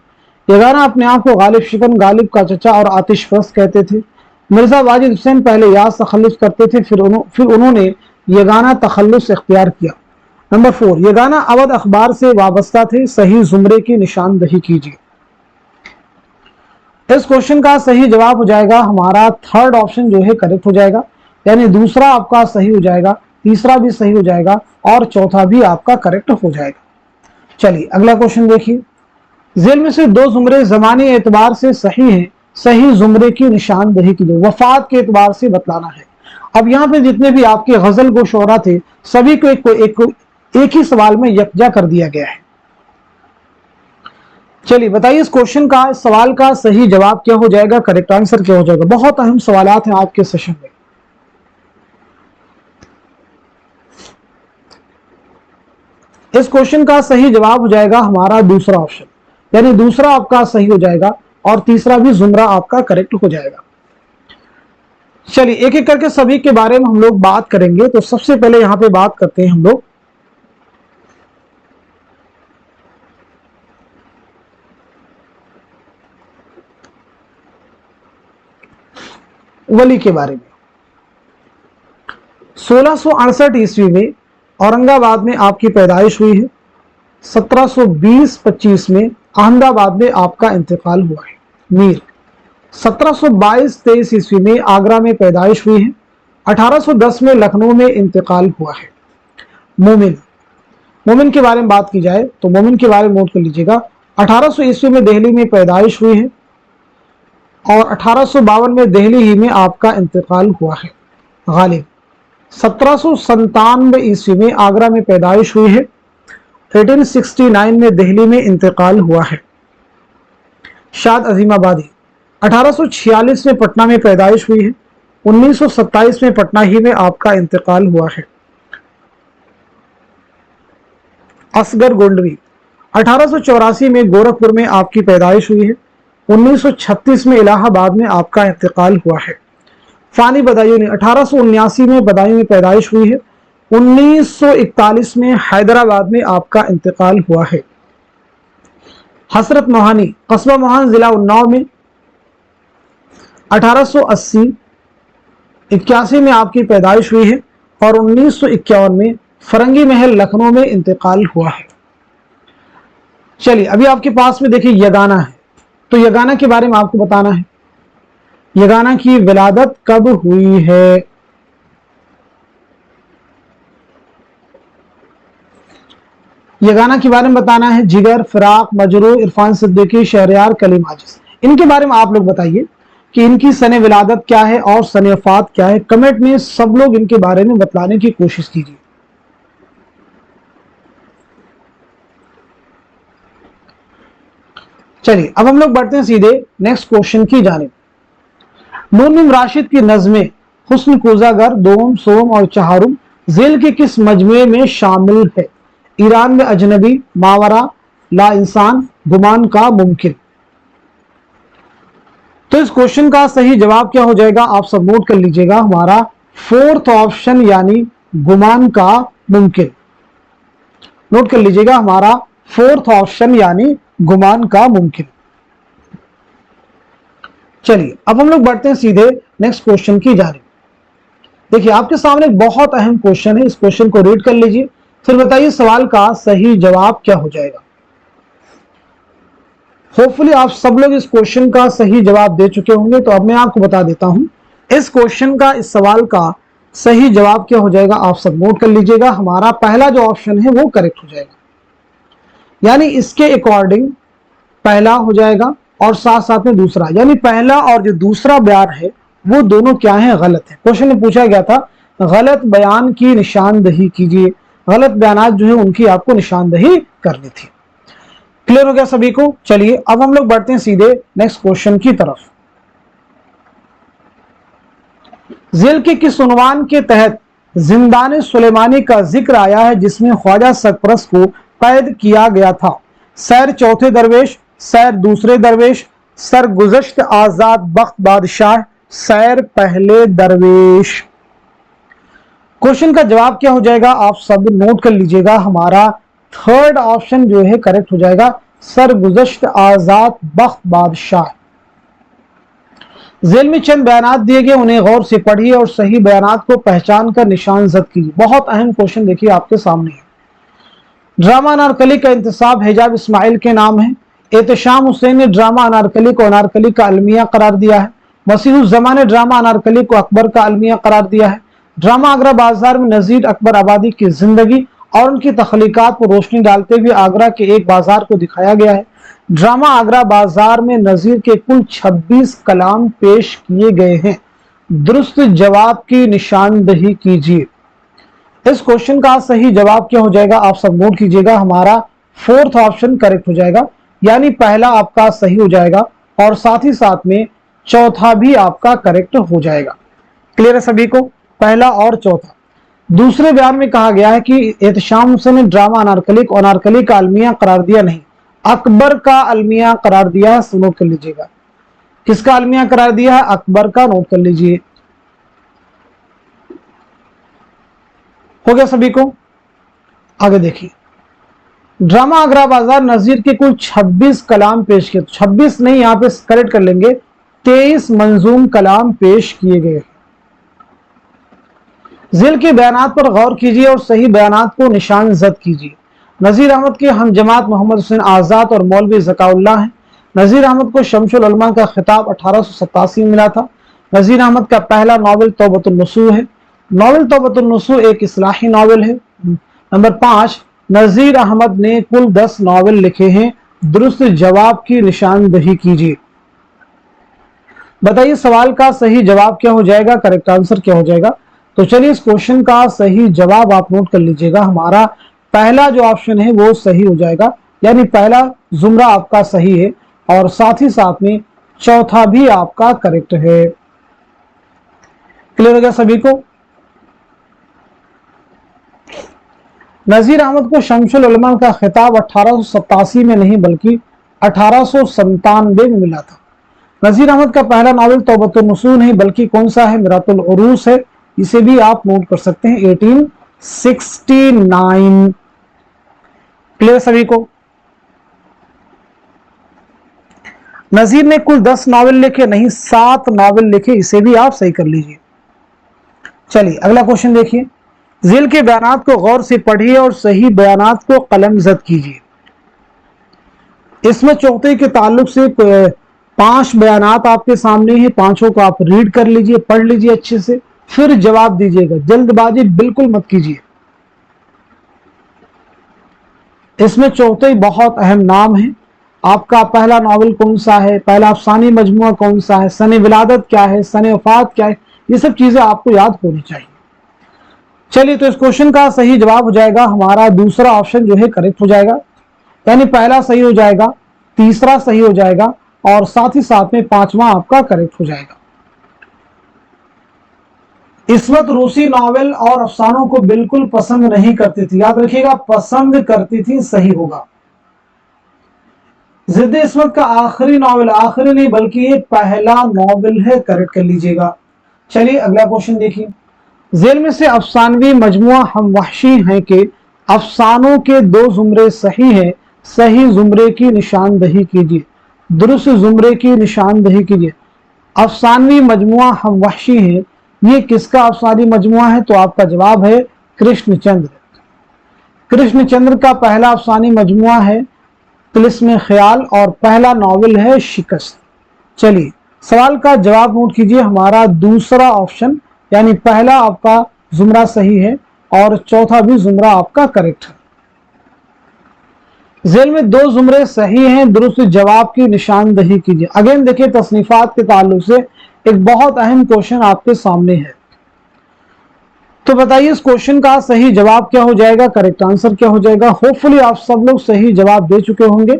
यगाना अपने आप को गालिब शिकन, गालिब का चचा और आतिश परस्त कहते थे। मिर्जा वाजिद हुसैन पहले यास तखल्लुस करते थे, फिर उन्होंने यगाना तखल्लुस इख्तियार किया। नंबर 4, यगाना अवध अखबार से वाबस्ता थे, सही जुमरे की निशानदही कीजिए। इस क्वेश्चन का सही जवाब हो जाएगा हमारा थर्ड ऑप्शन जो है करेक्ट हो जाएगा, यानी दूसरा आपका सही हो जाएगा, तीसरा भी सही हो जाएगा और चौथा भी आपका करेक्ट हो जाएगा। चलिए अगला क्वेश्चन देखिए। जेल में से दो जुमरे जमानी एतबार से सही हैं, सही जुमरे की निशानदही कीजिए। वफात के एतबार से बतलाना है। अब यहाँ पे जितने भी आपके गजल गो शोरा थे सभी को एक ही सवाल में यकजा कर दिया गया है। चलिए बताइए इस क्वेश्चन का, इस सवाल का सही जवाब क्या हो जाएगा, करेक्ट आंसर क्या हो जाएगा? बहुत अहम सवालात हैं आज के सेशन में। इस क्वेश्चन का सही जवाब हो जाएगा हमारा दूसरा ऑप्शन, यानी दूसरा आपका सही हो जाएगा और तीसरा भी जुमरा आपका करेक्ट हो जाएगा। चलिए एक एक करके सभी के बारे में हम लोग बात करेंगे। तो सबसे पहले यहां पे बात करते हैं हम लोग वली के बारे में। 1668 ईस्वी में औरंगाबाद में आपकी पैदाइश हुई है। 1720-25 में अहमदाबाद में आपका इंतकाल हुआ है। मीर 1722-23 ईस्वी में आगरा में पैदाइश हुई है। 1810 में लखनऊ में इंतकाल हुआ है। मोमिन के बारे में बात की जाए तो मोमिन के बारे में नोट कर लीजिएगा। 1800 ईस्वी में दिल्ली में पैदाइश हुई है और 1852 में दिल्ली ही में आपका इंतकाल हुआ है। गालिब 1797 ईस्वी में आगरा में पैदाइश हुई है। 1869 में दिल्ली में इंतकाल हुआ है। शाद अजीमाबादी 1846 में पटना में पैदाइश हुई है। 1927 में पटना ही में आपका इंतकाल हुआ है। असगर गोंडवी 1884 में गोरखपुर में आपकी पैदाइश हुई है। 1936 में इलाहाबाद में आपका इंतकाल हुआ है। फानी बदायूं 1879 में बदायूं में पैदाइश हुई है। 1941 में हैदराबाद में आपका इंतकाल हुआ है। हसरत मोहानी कस्बा मोहान जिला उन्नाव में 1880-81 में आपकी पैदाइश हुई है और 1951 में फरंगी महल लखनऊ में इंतकाल हुआ है। चलिए अभी आपके पास में देखिए यगाना है, तो यगाना के बारे में आपको बताना है। यगाना की विलादत कब हुई है? ये गाना के बारे में बताना है। जिगर, फिराक, मजरू, इरफान सिद्दीकी, शहरयार, कलीम आजिज, इनके बारे में आप लोग बताइए कि इनकी सने विलादत क्या है और सने वफात क्या है। कमेंट में सब लोग इनके बारे में बतलाने की कोशिश कीजिए। चलिए अब हम लोग बढ़ते हैं सीधे नेक्स्ट क्वेश्चन की जानिब। नून राशिद की नज़में हुस्न कोज़ागर, दोम, सोम और चहारुम झेल के किस मजमे में शामिल है? ईरान में अजनबी, मावरा, ला इंसान, गुमान का मुमकिन। तो इस क्वेश्चन का सही जवाब क्या हो जाएगा, आप सब नोट कर लीजिएगा, हमारा फोर्थ ऑप्शन यानी गुमान का मुमकिन। नोट कर लीजिएगा, हमारा फोर्थ ऑप्शन यानी गुमान का मुमकिन। चलिए अब हम लोग बढ़ते हैं सीधे नेक्स्ट क्वेश्चन की जानिब। देखिए आपके सामने एक बहुत अहम क्वेश्चन है, इस क्वेश्चन को रीड कर लीजिए, फिर बताइए सवाल का सही जवाब क्या हो जाएगा। होपफुली आप सब लोग इस क्वेश्चन का सही जवाब दे चुके होंगे, तो अब मैं आपको बता देता हूं इस क्वेश्चन का, इस सवाल का सही जवाब क्या हो जाएगा। आप सब नोट कर लीजिएगा, हमारा पहला जो ऑप्शन है वो करेक्ट हो जाएगा, यानी इसके अकॉर्डिंग पहला हो जाएगा और साथ साथ में दूसरा, यानी पहला और जो दूसरा बयान है वो दोनों क्या है, गलत है। क्वेश्चन में पूछा गया था गलत बयान की निशानदही कीजिए, गलत बयान जो है उनकी आपको निशानदही करनी थी। क्लियर हो गया सभी को। चलिए अब हम लोग बढ़ते हैं सीधे नेक्स्ट क्वेश्चन की तरफ। झेल के किस उन्वान के तहत जिंदान सुलेमानी का जिक्र आया है जिसमें ख्वाजा सरपरस्त को कैद किया गया था? सैर चौथे दरवेश, सैर दूसरे दरवेश, सरगुज़श्त आजाद बख्त बादशाह, सैर पहले दरवेश। क्वेश्चन का जवाब क्या हो जाएगा, आप सब नोट कर लीजिएगा, हमारा थर्ड ऑप्शन जो है करेक्ट हो जाएगा, सरगुज़श्त आजाद बख्त बादशाह। झेल में चंद बयानात दिए गए, उन्हें गौर से पढ़िए और सही बयानात को पहचान कर निशान जद कीजिए। बहुत अहम क्वेश्चन देखिए आपके सामने है। ड्रामा अनारकली का इंतसाब हिजाब इस्माइल के नाम है। एहतशाम हुसैन ने ड्रामा अनारकली को अनारकली का अलमिया करार दिया है। मसीहुज़्ज़मा ने ड्रामा अनारकली को अकबर का अलमिया करार दिया है। ड्रामा आगरा बाजार में नज़ीर अकबर आबादी की जिंदगी और उनकी तख्लीकात पर रोशनी डालते हुए आगरा के एक बाजार को दिखाया गया है। ड्रामा आगरा बाजार में नज़ीर के कुल 26 कलाम पेश किए गए हैं। दुरुस्त जवाब की निशानदही कीजिए। इस क्वेश्चन का सही जवाब क्या हो जाएगा, आप सब नोट कीजिएगा, हमारा फोर्थ ऑप्शन करेक्ट हो जाएगा, यानी पहला आपका सही हो जाएगा और साथ ही साथ में चौथा भी आपका करेक्ट हो जाएगा। क्लियर है सभी को, पहला और चौथा। दूसरे बयान में कहा गया है कि एहतशाम हुसैन ने ड्रामा अनारकली को अनारकली का अलमिया करार दिया, नहीं अकबर का अलमिया करार दिया है। नोट कर लीजिएगा, किसका अलमिया करार दिया है, अकबर का। नोट कर लीजिए, हो गया सभी को। आगे देखिए, ड्रामा आगरा बाजार नज़ीर के कुल 26 कलाम पेश किए, 26 नहीं, यहां पे करेक्ट कर लेंगे, 23 मंजूम कलाम पेश किए गए। झेल के बयानात पर गौर कीजिए और सही बयानात को निशान जद कीजिए। नज़ीर अहमद के हम जमात मोहम्मद हुसैन आज़ाद और मौलवी ज़काउल्लाह हैं। नज़ीर अहमद को शमसुल उलमा का खिताब 1887 में मिला था। नज़ीर अहमद का पहला नावल तौबतुन नसूह है। नावल तौबतुन नसूह एक इस्लाही नावल है। नंबर 5, नज़ीर अहमद ने कुल 10 नावल लिखे हैं। दुरुस्त जवाब की निशानदही कीजिए। बताइए सवाल का सही जवाब क्या हो जाएगा, करेक्ट आंसर क्या हो जाएगा। तो चलिए इस क्वेश्चन का सही जवाब आप नोट कर लीजिएगा, हमारा पहला जो ऑप्शन है वो सही हो जाएगा, यानी पहला जुमरा आपका सही है और साथ ही साथ में चौथा भी आपका करेक्ट है। क्लियर हो गया सभी को। नज़ीर अहमद को शमसुल उलमा का खिताब 1887 में नहीं बल्कि 1897 में मिला था। नज़ीर अहमद का पहला नावल तौबतुन नसूह नहीं बल्कि कौन सा है, मिरातुल उरूस है। इसे भी आप नोट कर सकते हैं, 1869। क्लियर सभी को। नज़ीर ने कुल 10 नावल लिखे, नहीं 7 नावल लिखे, इसे भी आप सही कर लीजिए। चलिए अगला क्वेश्चन देखिए। झेल के बयानात को गौर से पढ़िए और सही बयानात को कलमजद कीजिए। इसमें चौथे के ताल्लुक से 5 बयानात आपके सामने हैं, पांचों को आप रीड कर लीजिए, पढ़ लीजिए अच्छे से, फिर जवाब दीजिएगा। जल्दबाजी बिल्कुल मत कीजिए। इसमें चौथे बहुत अहम नाम है। आपका पहला नॉवेल कौन सा है, पहला अफसानी मजमुआ कौन सा है, सने विलादत क्या है, सने वफात क्या है, ये सब चीजें आपको याद होनी चाहिए। चलिए, तो इस क्वेश्चन का सही जवाब हो जाएगा हमारा दूसरा ऑप्शन जो है करेक्ट हो जाएगा, यानी पहला सही हो जाएगा, तीसरा सही हो जाएगा और साथ ही साथ में पांचवा आपका करेक्ट हो जाएगा। इस्मत रूसी नॉवेल और अफसानों को बिल्कुल पसंद नहीं करती थी, याद रखिएगा पसंद करती थी सही होगा। जिद इस्मत का आखिरी नॉवेल, आखिरी नहीं बल्कि ये पहला नॉवेल है, करेक्ट कर लीजिएगा। चलिए अगला क्वेश्चन देखिए, जेल में से अफसानवी मजमुआ हम वहशी हैं कि अफसानों के दो जुमरे सही हैं, सही जुमरे की निशानदही कीजिए, दुरुस्त जुमरे की निशानदही कीजिए। अफसानवी मजमुआ हम वहशी हैं, ये किसका अफसानी मजमुआ है? तो आपका जवाब है कृष्णचंद्र। कृष्णचंद्र का पहला अफसानी मजमुआ है तिलिस्म ख्याल और पहला नॉवेल है शिकस्त। चलिए सवाल का जवाब नोट कीजिए, हमारा दूसरा ऑप्शन यानी पहला आपका जुमरा सही है और चौथा भी जुमरा आपका करेक्ट है। जेल में दो जुमरे सही हैं, दुरुस्त जवाब की निशानदही कीजिए। अगेन देखिए तसनीफात के ताल्लुक से एक बहुत अहम क्वेश्चन आपके सामने है, तो बताइए इस क्वेश्चन का सही जवाब क्या हो जाएगा, करेक्ट आंसर क्या हो जाएगा। होपफुली आप सब लोग सही जवाब दे चुके होंगे,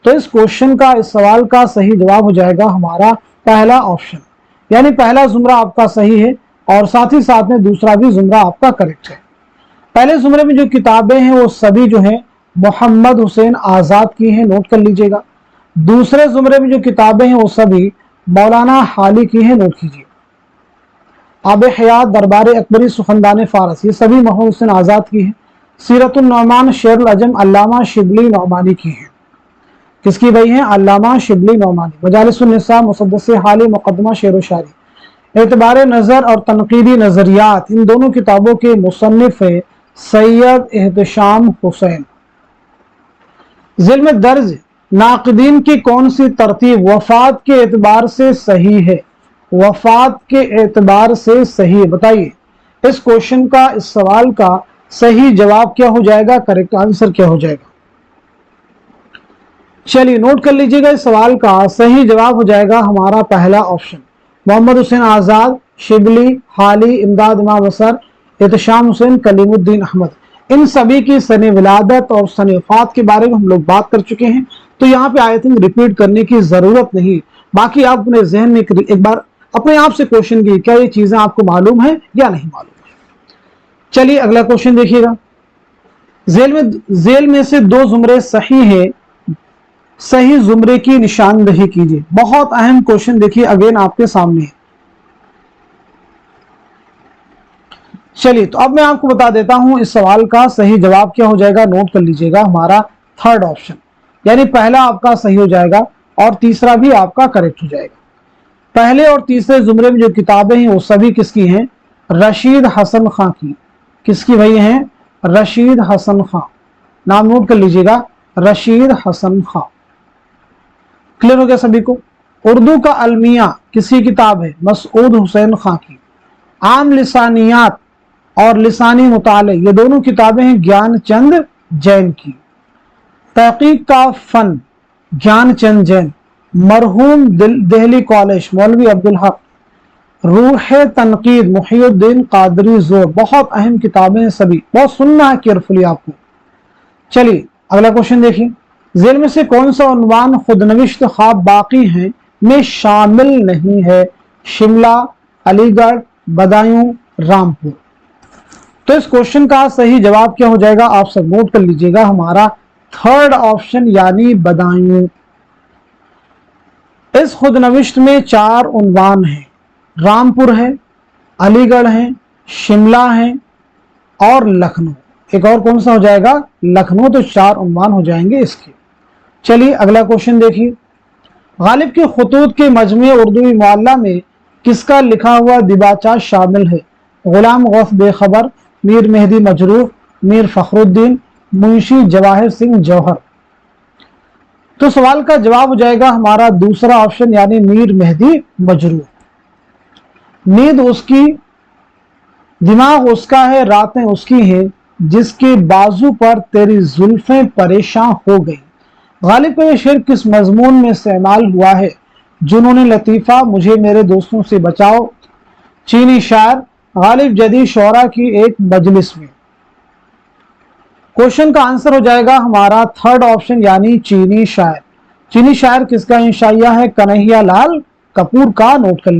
तो इस क्वेश्चन का, इस सवाल का सही जवाब हो जाएगा हमारा पहला ऑप्शन, यानी पहला जुमरा आपका सही है और साथ ही साथ में दूसरा भी जुमरा आपका करेक्ट है। पहले जुमरे में जो किताबें हैं वो सभी जो है मोहम्मद हुसैन आजाद की हैं, नोट कर लीजिएगा। दूसरे जुमरे में जो किताबें हैं वो सभी मौलाना हाली की हैं, नोट कीजिए। आब हयात, दरबार अकबरी, सुखनदान फारस, ये सभी मोहम्मद हुसैन आजाद की हैं। सीरतुन नौमान, शेरुल अजम अल्लामा शिबली नौमानी की हैं। किसकी भाई हैं? अल्लामा शिबली नौमानी। मजालिसुन निसा, मुसद्दस हाली, मुकदमा शेर व शायरी। एतबार नज़र और तनकीदी नज़रियात, इन दोनों किताबों के मुसन्निफ है सैयद एहतशाम हुसैन। ज़िल में दर्ज नाक़दीन की कौन सी तरतीब वफात के एतबार से सही है? वफात के एतबार से सही है, बताइए इस क्वेश्चन का, इस सवाल का सही जवाब क्या हो जाएगा, करेक्ट आंसर क्या हो जाएगा। चलिए नोट कर लीजिएगा, इस सवाल का सही जवाब हो जाएगा हमारा पहला ऑप्शन, मोहम्मद हुसैन आजाद, शिबली, हाली, इमदाद इमाम असर, एहतशाम हुसैन, कलीमुद्दीन अहमद। इन सभी की सने विलादत और सने वफात के बारे में हम लोग बात कर चुके हैं, तो यहाँ पे आई थिंक रिपीट करने की जरूरत नहीं। बाकी आप अपने जहन में एक बार अपने आप से क्वेश्चन की, क्या ये चीजें आपको मालूम है या नहीं मालूम है। चलिए अगला क्वेश्चन देखिएगा, जेल में से दो जुमरे सही है, सही जुमरे की निशानदही कीजिए। बहुत अहम क्वेश्चन देखिए अगेन आपके सामने। चलिए तो अब मैं आपको बता देता हूं इस सवाल का सही जवाब क्या हो जाएगा, नोट कर लीजिएगा हमारा थर्ड ऑप्शन, यानी पहला आपका सही हो जाएगा और तीसरा भी आपका करेक्ट हो जाएगा। पहले और तीसरे जुमरे में जो किताबें हैं वो सभी किसकी हैं? रशीद हसन खां की। किसकी भाई हैं? रशीद हसन खां, नाम नोट कर लीजिएगा, रशीद हसन खां। क्लियर हो गया सभी को। उर्दू का अलमिया किसकी किताब है? मसूद हुसैन खां की। आम लिसानियात और लिसानी मुताले, ये दोनों किताबें हैं ज्ञानचंद जैन की। तहकीक का फन, ज्ञानचंद जैन। मरहूम दिल्ली कॉलेज, मौलवी अब्दुल हक। रूह तनकीद, मुहिउद्दीन कादरी जोर। बहुत अहम किताबें हैं सभी, बहुत सुनना है केयरफुली आपको। चलिए अगला क्वेश्चन देखिए, जेल में से कौन सा उन्वान खुदनविश्त ख्वाब बाकी हैं में शामिल नहीं है? शिमला, अलीगढ़, बदायूं, रामपुर। तो इस क्वेश्चन का सही जवाब क्या हो जाएगा, आप सब नोट कर लीजिएगा, हमारा थर्ड ऑप्शन यानी बदायूं। इस खुदनविश्त में चार उन्वान हैं, रामपुर है, अलीगढ़ है, शिमला है और लखनऊ। एक और कौन सा हो जाएगा? लखनऊ। तो चार उन्वान हो जाएंगे इसके। चलिए अगला क्वेश्चन देखिए, गालिब के खुतूत के मजमूए उर्दू मुअल्ला में किसका लिखा हुआ दिबाचा शामिल है? गुलाम गौस बेखबर, मीर मेहदी मजरूह, मीर फखरुद्दीन, मुंशी जवाहिर सिंह जौहर। तो सवाल का जवाब हो जाएगा हमारा दूसरा ऑप्शन यानी मीर मेहदी मजरूह। नींद उसकी, दिमाग उसका है, रातें उसकी हैं, जिसके बाजू पर तेरी जुल्फें परेशान हो गई। गालिब का ये शेर किस मजमून में इस्तेमाल हुआ है? जुनून लतीफ़ा, मुझे मेरे दोस्तों से बचाओ। चीनी शायर, गालिब जदीद शोरा की एक मजलिस में। क्वेश्चन का आंसर हो जाएगा हमारा थर्ड ऑप्शन यानी चीनी शायर। चीनी शायर किसका इंशाइया है? कन्हैया लाल कपूर का। नोट कर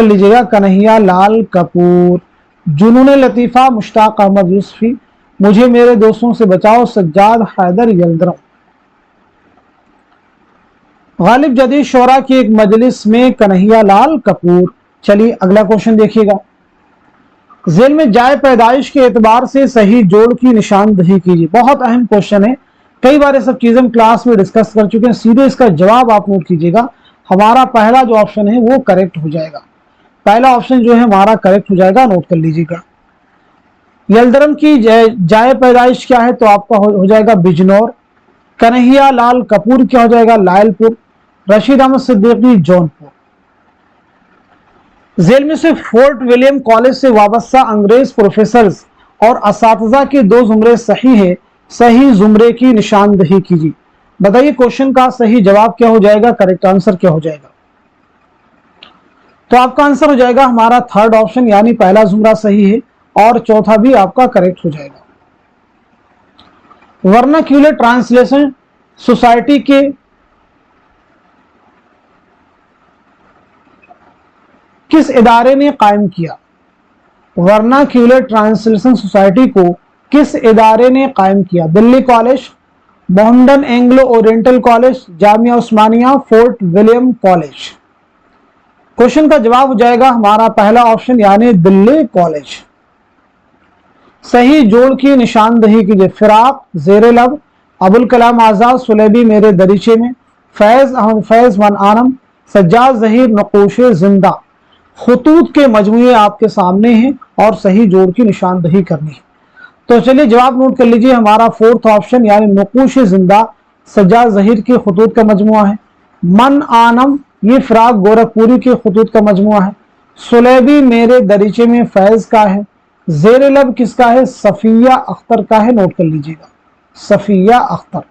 लीजिएगा, कन्हैया लाल कपूर। जुनून लतीफ़ा मुश्ताक अहमद यूसुफी, मुझे मेरे दोस्तों से बचाओ सज्जाद हैदर यल्दरम। गालिब जदीद शोरा की एक मजलिस में कन्हैया लाल कपूर। चलिए अगला क्वेश्चन देखिएगा। जेल में जाए पैदाइश के एतबार से सही जोड़ की निशानदही कीजिए। बहुत अहम क्वेश्चन है, कई बार ये सब चीजें हम क्लास में डिस्कस कर चुके हैं। सीधे इसका जवाब आप नोट कीजिएगा। हमारा पहला जो ऑप्शन है वो करेक्ट हो जाएगा। पहला ऑप्शन जो है हमारा करेक्ट हो जाएगा, नोट कर लीजिएगा। यल्दरम की जाए पैदाइश क्या है? तो आपका हो जाएगा बिजनौर। कन्हैया लाल कपूर क्या हो जाएगा? लायलपुर। रशीद अहमद सिद्दीकी जौनपुर। जेल में से फोर्ट विलियम कॉलेज से वाबस्ता अंग्रेज प्रोफेसर और असातिज़ा के दो जुमरे सही है, सही जुमरे की निशानदही कीजिए। बताइए क्वेश्चन का सही जवाब क्या हो जाएगा, करेक्ट आंसर क्या हो जाएगा? तो आपका आंसर हो जाएगा हमारा थर्ड ऑप्शन यानी पहला जुमरा सही है और चौथा भी आपका करेक्ट हो जाएगा। वर्नाक्यूलर ट्रांसलेशन सोसाइटी के किस इदारे ने कायम किया? वर्नाक्यूलर ट्रांसलेशन सोसाइटी को किस इदारे ने कायम किया? Delhi College, Mohammedan Anglo Oriental College, Jamia Osmania, Fort William College. Question का जवाब हो जाएगा हमारा पहला ऑप्शन यानी दिल्ली कॉलेज। सही जोड़ की निशानदही कीजिए। फिराक, जेरे लब, अबुल कलाम आजाद, सुलेबी मेरे दरीचे में, फैज अहमद फैज वन आनम, सज्जाद जहीर नक़ूशे जिंदा। खुतूत के मजमूए आपके सामने हैं और सही जोड़ की निशानदही करनी है। तो चलिए जवाब नोट कर लीजिए। हमारा फोर्थ ऑप्शन यानी नक़ूशे जिंदा सज्जाद जहीर के खुतूत का मजमुआ है। मन आनम ये फिराक गोरखपुरी के खुतूत का मजमुआ है। सुलेबी मेरे दरीचे में फैज का है। जेर लब किसका है? सफिया अख्तर का है। नोट कर लीजिएगा, सफिया अख्तर।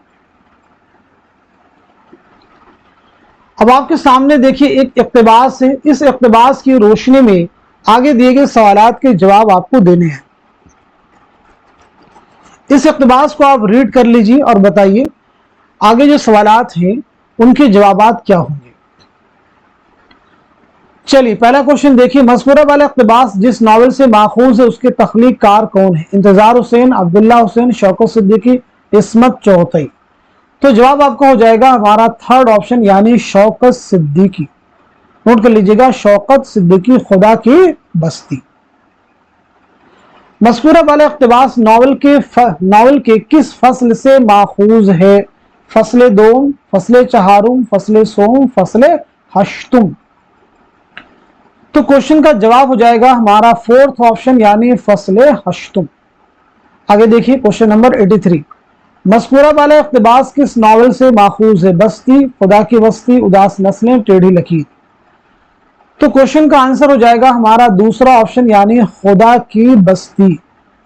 अब आपके सामने देखिए एक इक़्तिबास है। इस इक़्तिबास की रोशनी में आगे दिए गए सवालात के जवाब आपको देने हैं। इस इक़्तिबास को आप रीड कर लीजिए और बताइए आगे जो सवालात हैं उनके जवाबात क्या होंगे। चलिए पहला क्वेश्चन देखिए। मज़कूरा वाला इक़्तिबास जिस नावल से माखूज़ है उसके तख्लीक कार कौन है? इंतजार हुसैन, अब्दुल्ला हुसैन, शौकत सिद्दीकी, इस्मत चौहतई। तो जवाब आपका हो जाएगा हमारा थर्ड ऑप्शन यानी शौकत सिद्दीकी। नोट कर लीजिएगा, शौकत सिद्दीकी, खुदा की बस्ती। मज़कूरा वाला इक़्तिबास नावल के किस फसल से माखूज़ है? फसले दोम, फसले चहारुम, फसले सोम, फसले हश्तुम। तो क्वेश्चन का जवाब हो जाएगा हमारा फोर्थ ऑप्शन यानी फसले हश्तुम। आगे देखिए क्वेश्चन नंबर 83। मज़कूरा वाला इक़्तिबास किस नावल से माखूज़ है? बस्ती, खुदा की बस्ती, उदास नस्लें, टेढ़ी लकीर। तो क्वेश्चन का आंसर हो जाएगा हमारा दूसरा ऑप्शन यानी खुदा की बस्ती।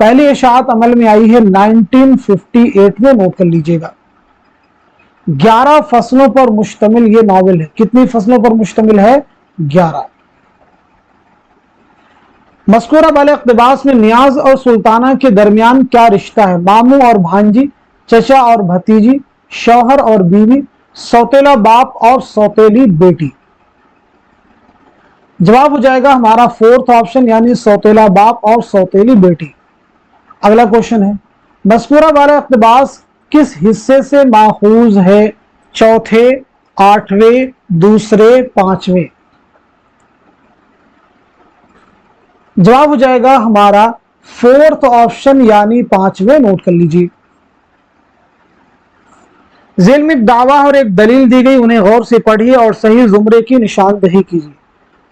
पहली इशाअत अमल में आई है 1958 में। नोट कर लीजिएगा। 11 फसलों पर मुश्तमिल ये नावल है। कितनी फसलों पर मुश्तमिल है? 11। मज़कूरा वाले इक़्तिबास में नियाज और सुल्ताना के दरमियान क्या रिश्ता है? मामू और भांजी, चचा और भतीजी, शौहर और बीवी, सौतेला बाप और सौतेली बेटी। जवाब हो जाएगा हमारा फोर्थ ऑप्शन यानी सौतेला बाप और सौतेली बेटी। अगला क्वेश्चन है, मज़कूरा वाला इक़्तिबास किस हिस्से से माखूज़ है? चौथे, आठवें, दूसरे, पांचवें। जवाब हो जाएगा हमारा फोर्थ ऑप्शन यानी पांचवें। नोट कर लीजिए। जेल में दावा और एक दलील दी गई, उन्हें गौर से पढ़िए और सही जुमरे की निशानदही कीजिए।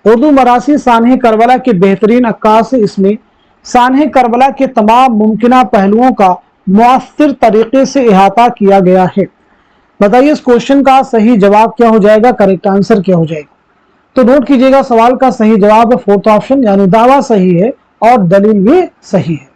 उर्दू मरासी सानह करबला के बेहतरीन अक्कास है। इसमें सानह करबला के तमाम मुमकिना पहलुओं का मुअस्सिर तरीके से इहाता किया गया है। बताइए इस क्वेश्चन का सही जवाब क्या हो जाएगा, करेक्ट आंसर क्या हो जाएगा? तो नोट कीजिएगा, सवाल का सही जवाब है फोर्थ ऑप्शन यानी दावा सही है और दलील भी सही है।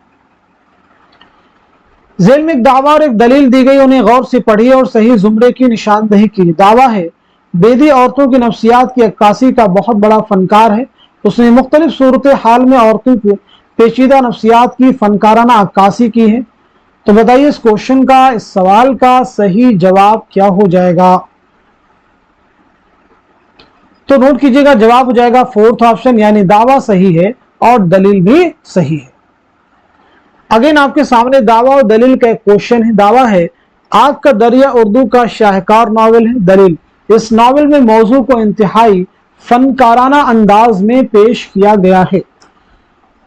ذیل میں ایک دعویٰ اور ایک دلیل دی گئی، انہیں غور سے پڑھیے اور صحیح زمرے کی نشاندہی کی۔ دعویٰ ہے بیدی عورتوں کی نفسیات کی عکاسی کا بہت بڑا فنکار ہے، اس نے مختلف صورتحال میں عورتوں کو پیچیدہ نفسیات کی فنکارانہ عکاسی کی ہے۔ تو بتائیے اس کوشچن کا، اس سوال کا صحیح جواب کیا ہو جائے گا؟ تو نوٹ کیجئے گا، جواب ہو جائے گا فورتھ آپشن، یعنی دعویٰ صحیح ہے اور دلیل بھی صحیح ہے۔ اگین آپ کے سامنے دعویٰ اور دلیل کا ایک کوشچن ہے۔ دعویٰ ہے آگ کا دریا اردو کا شاہکار ناول ہے۔ دلیل، اس ناول میں موضوع کو انتہائی فنکارانہ انداز میں پیش کیا گیا ہے۔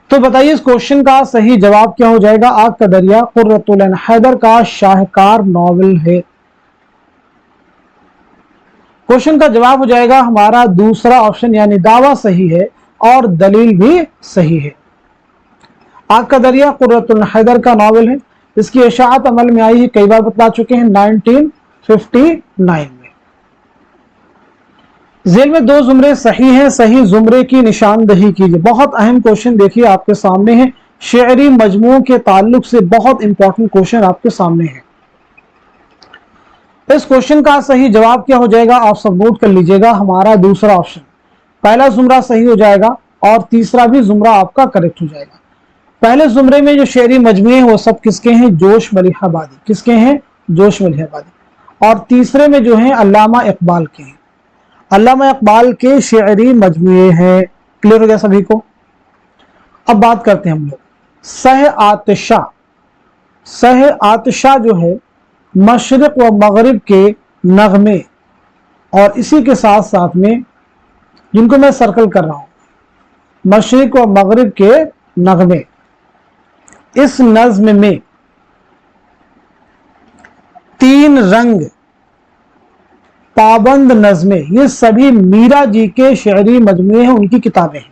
تو بتائیے اس کوشچن کا صحیح جواب کیا ہو جائے گا؟ آگ کا دریا قرۃ العین حیدر کا شاہکار ناول ہے۔ کوشچن کا جواب ہو جائے گا ہمارا دوسرا آپشن، یعنی دعویٰ صحیح ہے اور دلیل بھی صحیح ہے۔ آگ کا دریا قرۃ العین حیدر کا ناول ہے، اس کی اشاعت عمل میں آئی ہے، کئی بار بتلا چکے ہیں 1959 میں۔ ذیل میں دو زمرے صحیح ہیں، صحیح زمرے کی نشاندہی کیجیے۔ بہت اہم کوشچن دیکھیے آپ کے سامنے ہے، شعری مجموعوں کے تعلق سے بہت امپورٹنٹ کوشچن آپ کے سامنے ہے۔ اس کوشچن کا صحیح جواب کیا ہو جائے گا؟ آپ سب نوٹ کر لیجئے گا، ہمارا دوسرا آپشن۔ پہلا زمرہ صحیح ہو جائے گا اور تیسرا بھی زمرہ آپ کا کریکٹ ہو جائے گا۔ پہلے زمرے میں جو شعری مجموعے ہیں وہ سب کس کے ہیں؟ جوش ملیحہ آبادی۔ کس کے ہیں؟ جوش ملیحہ آبادی۔ اور تیسرے میں جو ہیں علامہ اقبال کے ہیں، علامہ اقبال کے شعری مجموعے ہیں۔ کلیئر ہو گیا سبھی کو؟ اب بات کرتے ہیں ہم لوگ سہ آتشہ۔ سہ آتشہ جو ہے مشرق و مغرب کے نغمے، اور اسی کے ساتھ ساتھ میں جن کو میں سرکل کر رہا ہوں، مشرق و مغرب کے نغمے، اس نظم میں تین رنگ، پابند نظمیں، یہ سبھی میرا جی کے شعری مجموعے ہیں، ان کی کتابیں ہیں۔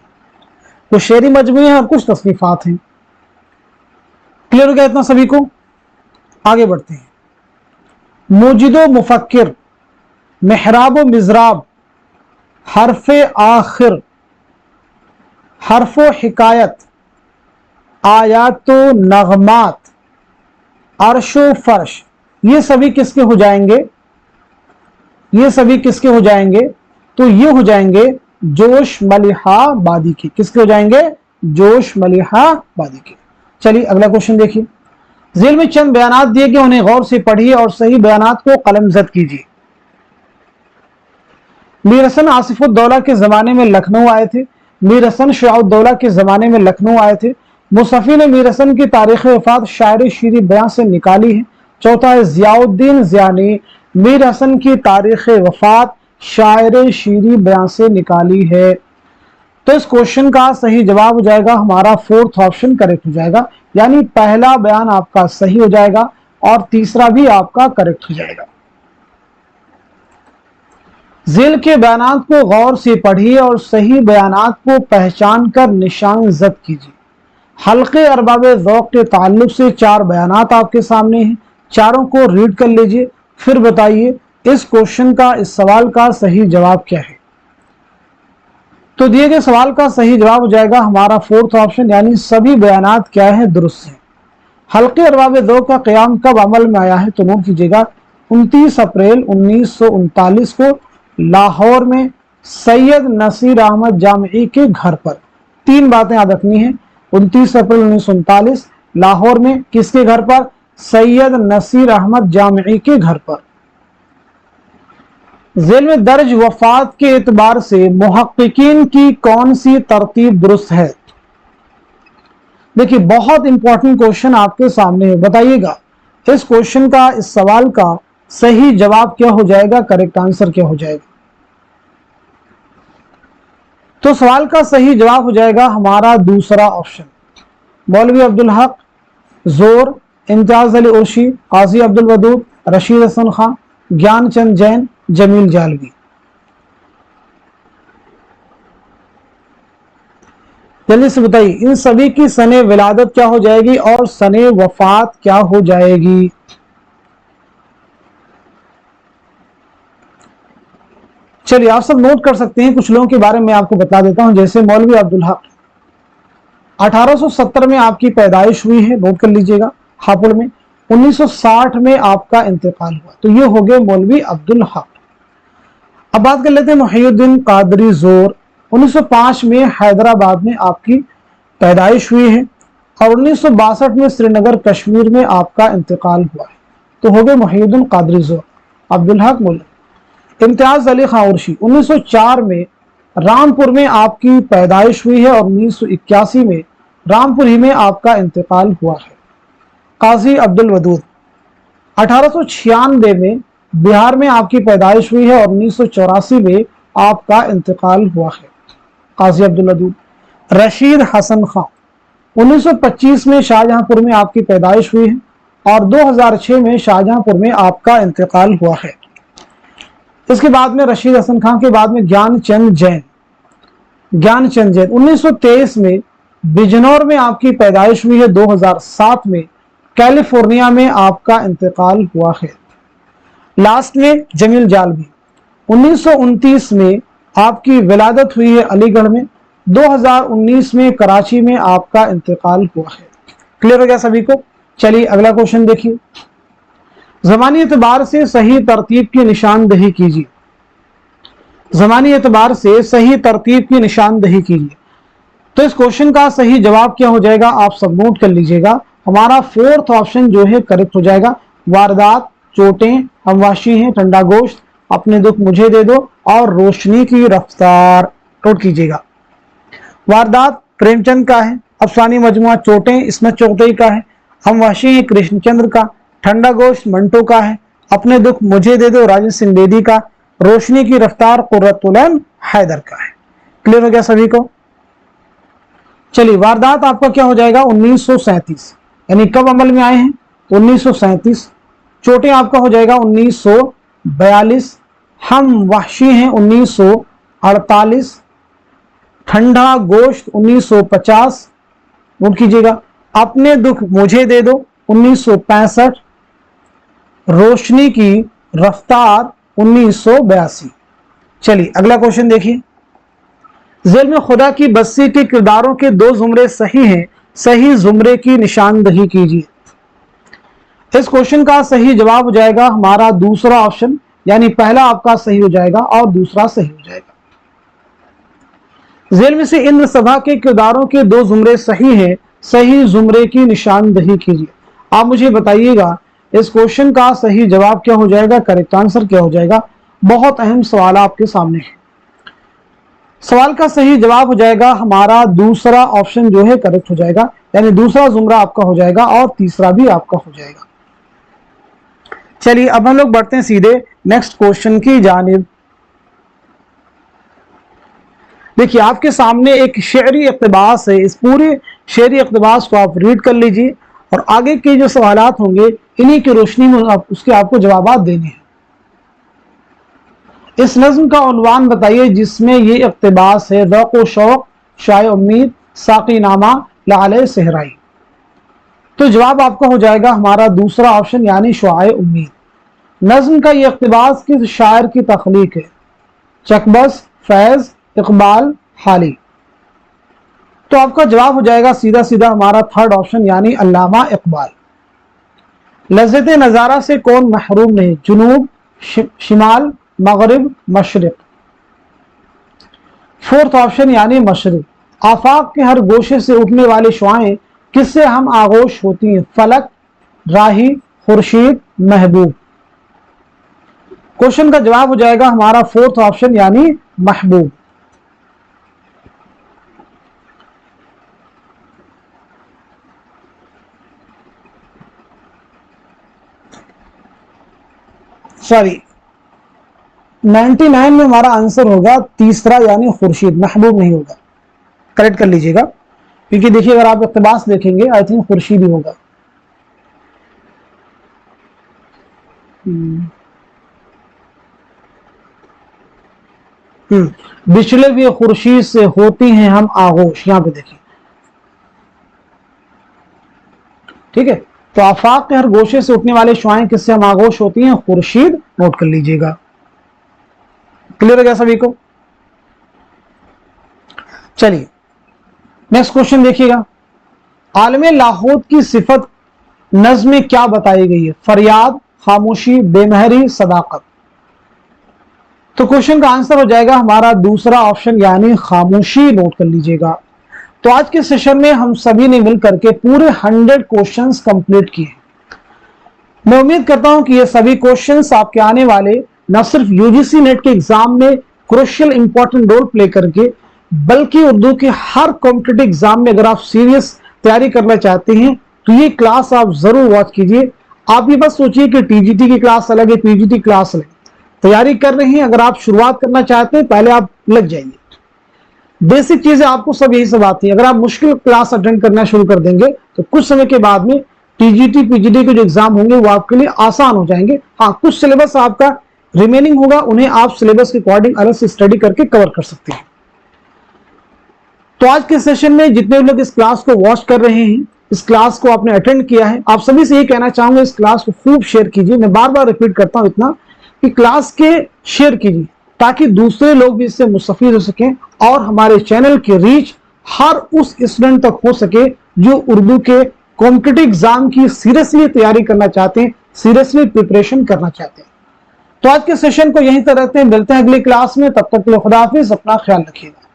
کچھ شعری مجموعے ہیں اور کچھ تصنیفات ہیں۔ کلیئر ہو گیا اتنا سبھی کو؟ آگے بڑھتے ہیں۔ موجد و مفکر، محراب و مضراب، حرف آخر، حرف و حکایت، آیات و نغمات، عرش و فرش، یہ سبھی کس کے ہو جائیں گے؟ یہ سبھی کس کے ہو جائیں گے؟ تو یہ ہو جائیں گے جوش ملیحہ آبادی کے۔ کس کے ہو جائیں گے؟ جوش ملیحہ آبادی کے۔ چلیے اگلا کوشچن دیکھیے۔ ذیل میں چند بیانات دیے گئے، انہیں غور سے پڑھیے اور صحیح بیانات کو قلم زد کیجیے۔ میر حسن آصف الدولہ کے زمانے میں لکھنؤ آئے تھے۔ میر حسن شجاع الدولہ کے زمانے میں لکھنؤ آئے تھے۔ مصنفی نے میر حسن کی تاریخ وفات شاعر شیریں بیاں سے نکالی ہے۔ چوتھا ہے ضیاء الدین ضیاء نے میر حسن کی تاریخ وفات شاعر شیریں بیاں سے نکالی ہے۔ تو اس کوشچن کا صحیح جواب ہو جائے گا ہمارا فورتھ آپشن کریکٹ ہو جائے گا، یعنی پہلا بیان آپ کا صحیح ہو جائے گا اور تیسرا بھی آپ کا کریکٹ ہو جائے گا۔ ذیل کے بیانات کو غور سے پڑھیے اور صحیح بیانات کو پہچان کر نشان زد کیجیے۔ حلقے ارباب ذوق کے تعلق سے 4 بیانات آپ کے سامنے ہیں، چاروں کو ریڈ کر لیجئے، پھر بتائیے اس کوشچن کا، اس سوال کا صحیح جواب کیا ہے۔ تو دیے گئے سوال کا صحیح جواب ہو جائے گا ہمارا فورتھ آپشن، یعنی سبھی بیانات کیا ہیں؟ درست ہیں۔ حلقے ارباب ذوق کا قیام کب عمل میں آیا ہے؟ تو نوٹ کیجیے گا 29 اپریل 1939 کو لاہور میں سید نصیر احمد جامعی کے گھر پر۔ 3 باتیں یاد رکھنی ہیں، 29 اپریل 1939 لاہور میں کس کے گھر پر؟ سید نصیر احمد جامعی کے گھر پر۔ ذیل میں درج وفات کے اعتبار سے محققین کی کون سی ترتیب درست ہے؟ دیکھیے بہت امپورٹنٹ کوشچن آپ کے سامنے ہے، بتائیے گا اس کوشچن کا، اس سوال کا صحیح جواب کیا ہو جائے گا، کریکٹ آنسر کیا ہو جائے گا؟ تو سوال کا صحیح جواب ہو جائے گا ہمارا دوسرا آپشن، مولوی عبدالحق، زور، امتیاز علی عرشی، قاضی عبدالودود، رشید حسن خان، گیان چند جین، جمیل جالوی۔ جلدی سے بتائیے ان سبھی کی سن ولادت کیا ہو جائے گی اور سن وفات کیا ہو جائے گی؟ چلیے آپ سب نوٹ کر سکتے ہیں، کچھ لوگوں کے بارے میں آپ کو بتا دیتا ہوں، جیسے مولوی عبدالحق 1870 میں آپ کی پیدائش ہوئی ہے، نوٹ کر لیجئے گا، ہاپوڑ میں۔ 1960 में आपका इंतकाल हुआ। तो ये हो गए मौलवी अब्दुल हक। अब बात कर लेते हैं मुहियुद्दीन कादरी जोर। 1905 में हैदराबाद में आपकी पैदाइश हुई है और 1962 में श्रीनगर कश्मीर में आपका इंतकाल हुआ है। तो हो गए मुहियुद्दीन कादरी जोर, अब्दुल हक मौलवी। इम्तियाज अली खां उर्शी, 1904 में रामपुर में आपकी पैदाइश हुई है और 1981 में रामपुर ही में आपका इंतकाल हुआ है। काजी अब्दुल वदूद, 1896 में बिहार में आपकी पैदाइश हुई है और 1984 में आपका इंतकाल हुआ है। काजी अब्दुल वदूद। रशीद हसन खां, 1925 में शाहजहांपुर में आपकी पैदाइश हुई है और 2006 में शाहजहांपुर में आपका इंतकाल हुआ है। इसके बाद में रशीद हसन खां के बाद में ज्ञानचंद जैन। 1923 में बिजनौर में आपकी पैदाइश हुई है। 2007 में कैलिफोर्निया में आपका इंतकाल हुआ है। लास्ट में जमील जालवी, 1929 में आपकी विलादत हुई है अलीगढ़ में। 2019 में कराची में आपका इंतकाल हुआ है। क्लियर हो गया सभी को? चलिए अगला क्वेश्चन देखिए। ज़मानी एतबार से सही तरतीब की निशानदही कीजिए। ज़मानी एतबार से सही तरतीब की निशानदही कीजिए। तो इस क्वेश्चन का सही जवाब क्या हो जाएगा, आप सब नोट कर लीजिएगा। हमारा फोर्थ ऑप्शन जो है करेक्ट हो जाएगा। वारदात, चोटें, हमवाशी हैं, ठंडा गोश्त, अपने दुख मुझे दे दो और रोशनी की रफ्तार। नोट कीजिएगा। वारदात प्रेमचंद का है, अफसानी मजमुआ चोटें इस्मत चौधरी का है, हमवाशी हैं कृष्णचंद्र का, ठंडा गोश्त मंटो का है, अपने दुख मुझे दे दो राजेंद्र सिंह बेदी का, रोशनी की रफ्तार कुर्रतुल ऐन हैदर का है। क्लियर हो गया सभी को? चलिए वारदात आपका क्या हो जाएगा, 1937, यानी कब अमल में आए हैं, 1937। चोटें आपका हो जाएगा 1942, हम वहशी हैं 1948, ठंडा गोश्त 1950, नोट कीजिएगा। अपने दुख मुझे दे दो 1965, रोशनी की रफ्तार 1982। चलिए अगला क्वेश्चन देखिए। जेल में खुदा की बस्ती के किरदारों के दो जुमरे सही हैं, सही जुमरे की निशानदही कीजिए। इस क्वेश्चन का सही जवाब हो जाएगा हमारा दूसरा ऑप्शन, यानी पहला आपका सही हो जाएगा और दूसरा सही हो जाएगा। जेल में से इंद्र सभा के किरदारों के दो जुमरे सही हैं, सही जुमरे की निशानदही कीजिए। आप मुझे बताइएगा इस क्वेश्चन का सही जवाब क्या हो जाएगा, करेक्ट आंसर क्या हो जाएगा। बहुत अहम सवाल आपके सामने है। सवाल का सही जवाब हो जाएगा हमारा दूसरा ऑप्शन जो है करेक्ट हो जाएगा, यानी दूसरा जुमरा आपका हो जाएगा और तीसरा भी आपका हो जाएगा। चलिए अब हम लोग बढ़ते हैं सीधे नेक्स्ट क्वेश्चन की जानिब। देखिए आपके सामने एक शेरी इक़्तिबास है, इस पूरे शेरी इक़्तिबास को आप रीड कर लीजिए और आगे के जो सवालात होंगे इन्हीं की रोशनी में उसके आपको जवाब देने हैं। इस नज़्म का उन्वान बताइए जिसमें ये इक़्तिबास है, ज़ौक़ व शौक़ शाए उम्मीद साक़ी नामा लाले सहराई। तो जवाब आपका हो जाएगा हमारा दूसरा ऑप्शन, यानी शुआए उम्मीद। नज़्म का ये इक़्तिबास किस शायर की तख्लीक है, चकबस, फैज़, इकबाल, हाली। तो आपका जवाब हो जाएगा सीधा सीधा हमारा थर्ड ऑप्शन, यानी अल्लामा इकबाल। लज़्ज़त नज़ारा से कौन महरूम नहीं, जुनूब, शिमाल, मगरिब, मशरिक। फोर्थ ऑप्शन यानी मशरिक। आफाक के हर गोशे से उठने वाली शुआएं किससे हम आगोश होती हैं, फलक, राही, खुर्शीद, महबूब। क्वेश्चन का जवाब हो जाएगा हमारा फोर्थ ऑप्शन, यानी महबूब। सॉरी 99 में हमारा आंसर होगा तीसरा, यानी खुर्शीद, महबूब नहीं होगा। करेक्ट कर लीजिएगा, क्योंकि देखिए अगर आप इक़्तिबास देखेंगे आई थिंक खुर्शीद ही होगा। बिछड़े हुए खुर्शीद से होती हैं हम आगोश, यहां पे देखिए, ठीक है। तो आफाक के हर गोशे से उठने वाले शुआएं किससे हम आगोश होती हैं, खुर्शीद। नोट कर लीजिएगा। क्लियर हो गया सभी को? चलिए नेक्स्ट क्वेश्चन देखिएगा। आलम लाहौत की सिफत नज़्म में क्या बताई गई है? फरियाद, खामोशी, बेमहरी, सदाकत। तो क्वेश्चन का आंसर हो जाएगा हमारा दूसरा ऑप्शन यानी खामोशी। नोट कर लीजिएगा। तो आज के सेशन में हम सभी ने मिलकर के पूरे 100 क्वेश्चंस कंप्लीट किए। मैं उम्मीद करता हूं कि ये सभी क्वेश्चंस आपके आने वाले न सिर्फ यूजीसी नेट के एग्जाम में क्रूशियल इंपॉर्टेंट रोल प्ले करके, बल्कि उर्दू के हर कॉम्पिटिटिव एग्जाम में अगर आप सीरियस तैयारी करना चाहते हैं तो ये क्लास आप जरूर वॉच कीजिए। आप ये बस सोचिए कि टीजीटी की क्लास अलग है, पीजीटी क्लास अलग। तैयारी कर रहे हैं, अगर आप शुरुआत करना चाहते हैं पहले आप लग जाइए। बेसिक चीजें आपको सब यही सब आती है। अगर आप मुश्किल क्लास अटेंड करना शुरू कर देंगे तो कुछ समय के बाद में टीजीटी पीजीटी के जो एग्जाम होंगे वो आपके लिए आसान हो जाएंगे। हाँ, कुछ सिलेबस आपका रिमेनिंग होगा, उन्हें आप सिलेबस के अकॉर्डिंग अलग से स्टडी करके कवर कर सकते हैं। तो आज के सेशन में जितने लोग इस क्लास को वॉच कर रहे हैं, इस क्लास को आपने अटेंड किया है, आप सभी से ये कहना चाहूंगा इस क्लास को खूब शेयर कीजिए। मैं बार बार रिपीट करता हूं इतना कि क्लास के शेयर कीजिए ताकि दूसरे लोग भी इससे मुस्तफीद हो सकें और हमारे चैनल की रीच हर उस स्टूडेंट तक हो सके जो उर्दू के कॉम्पिटिटिव एग्जाम की सीरियसली तैयारी करना चाहते हैं, सीरियसली प्रिपरेशन करना चाहते हैं। तो आज के सेशन को यहीं तक रखते हैं, मिलते हैं अगली क्लास में। तब तक के लिए खुदा हाफिज, अपना ख्याल रखिएगा।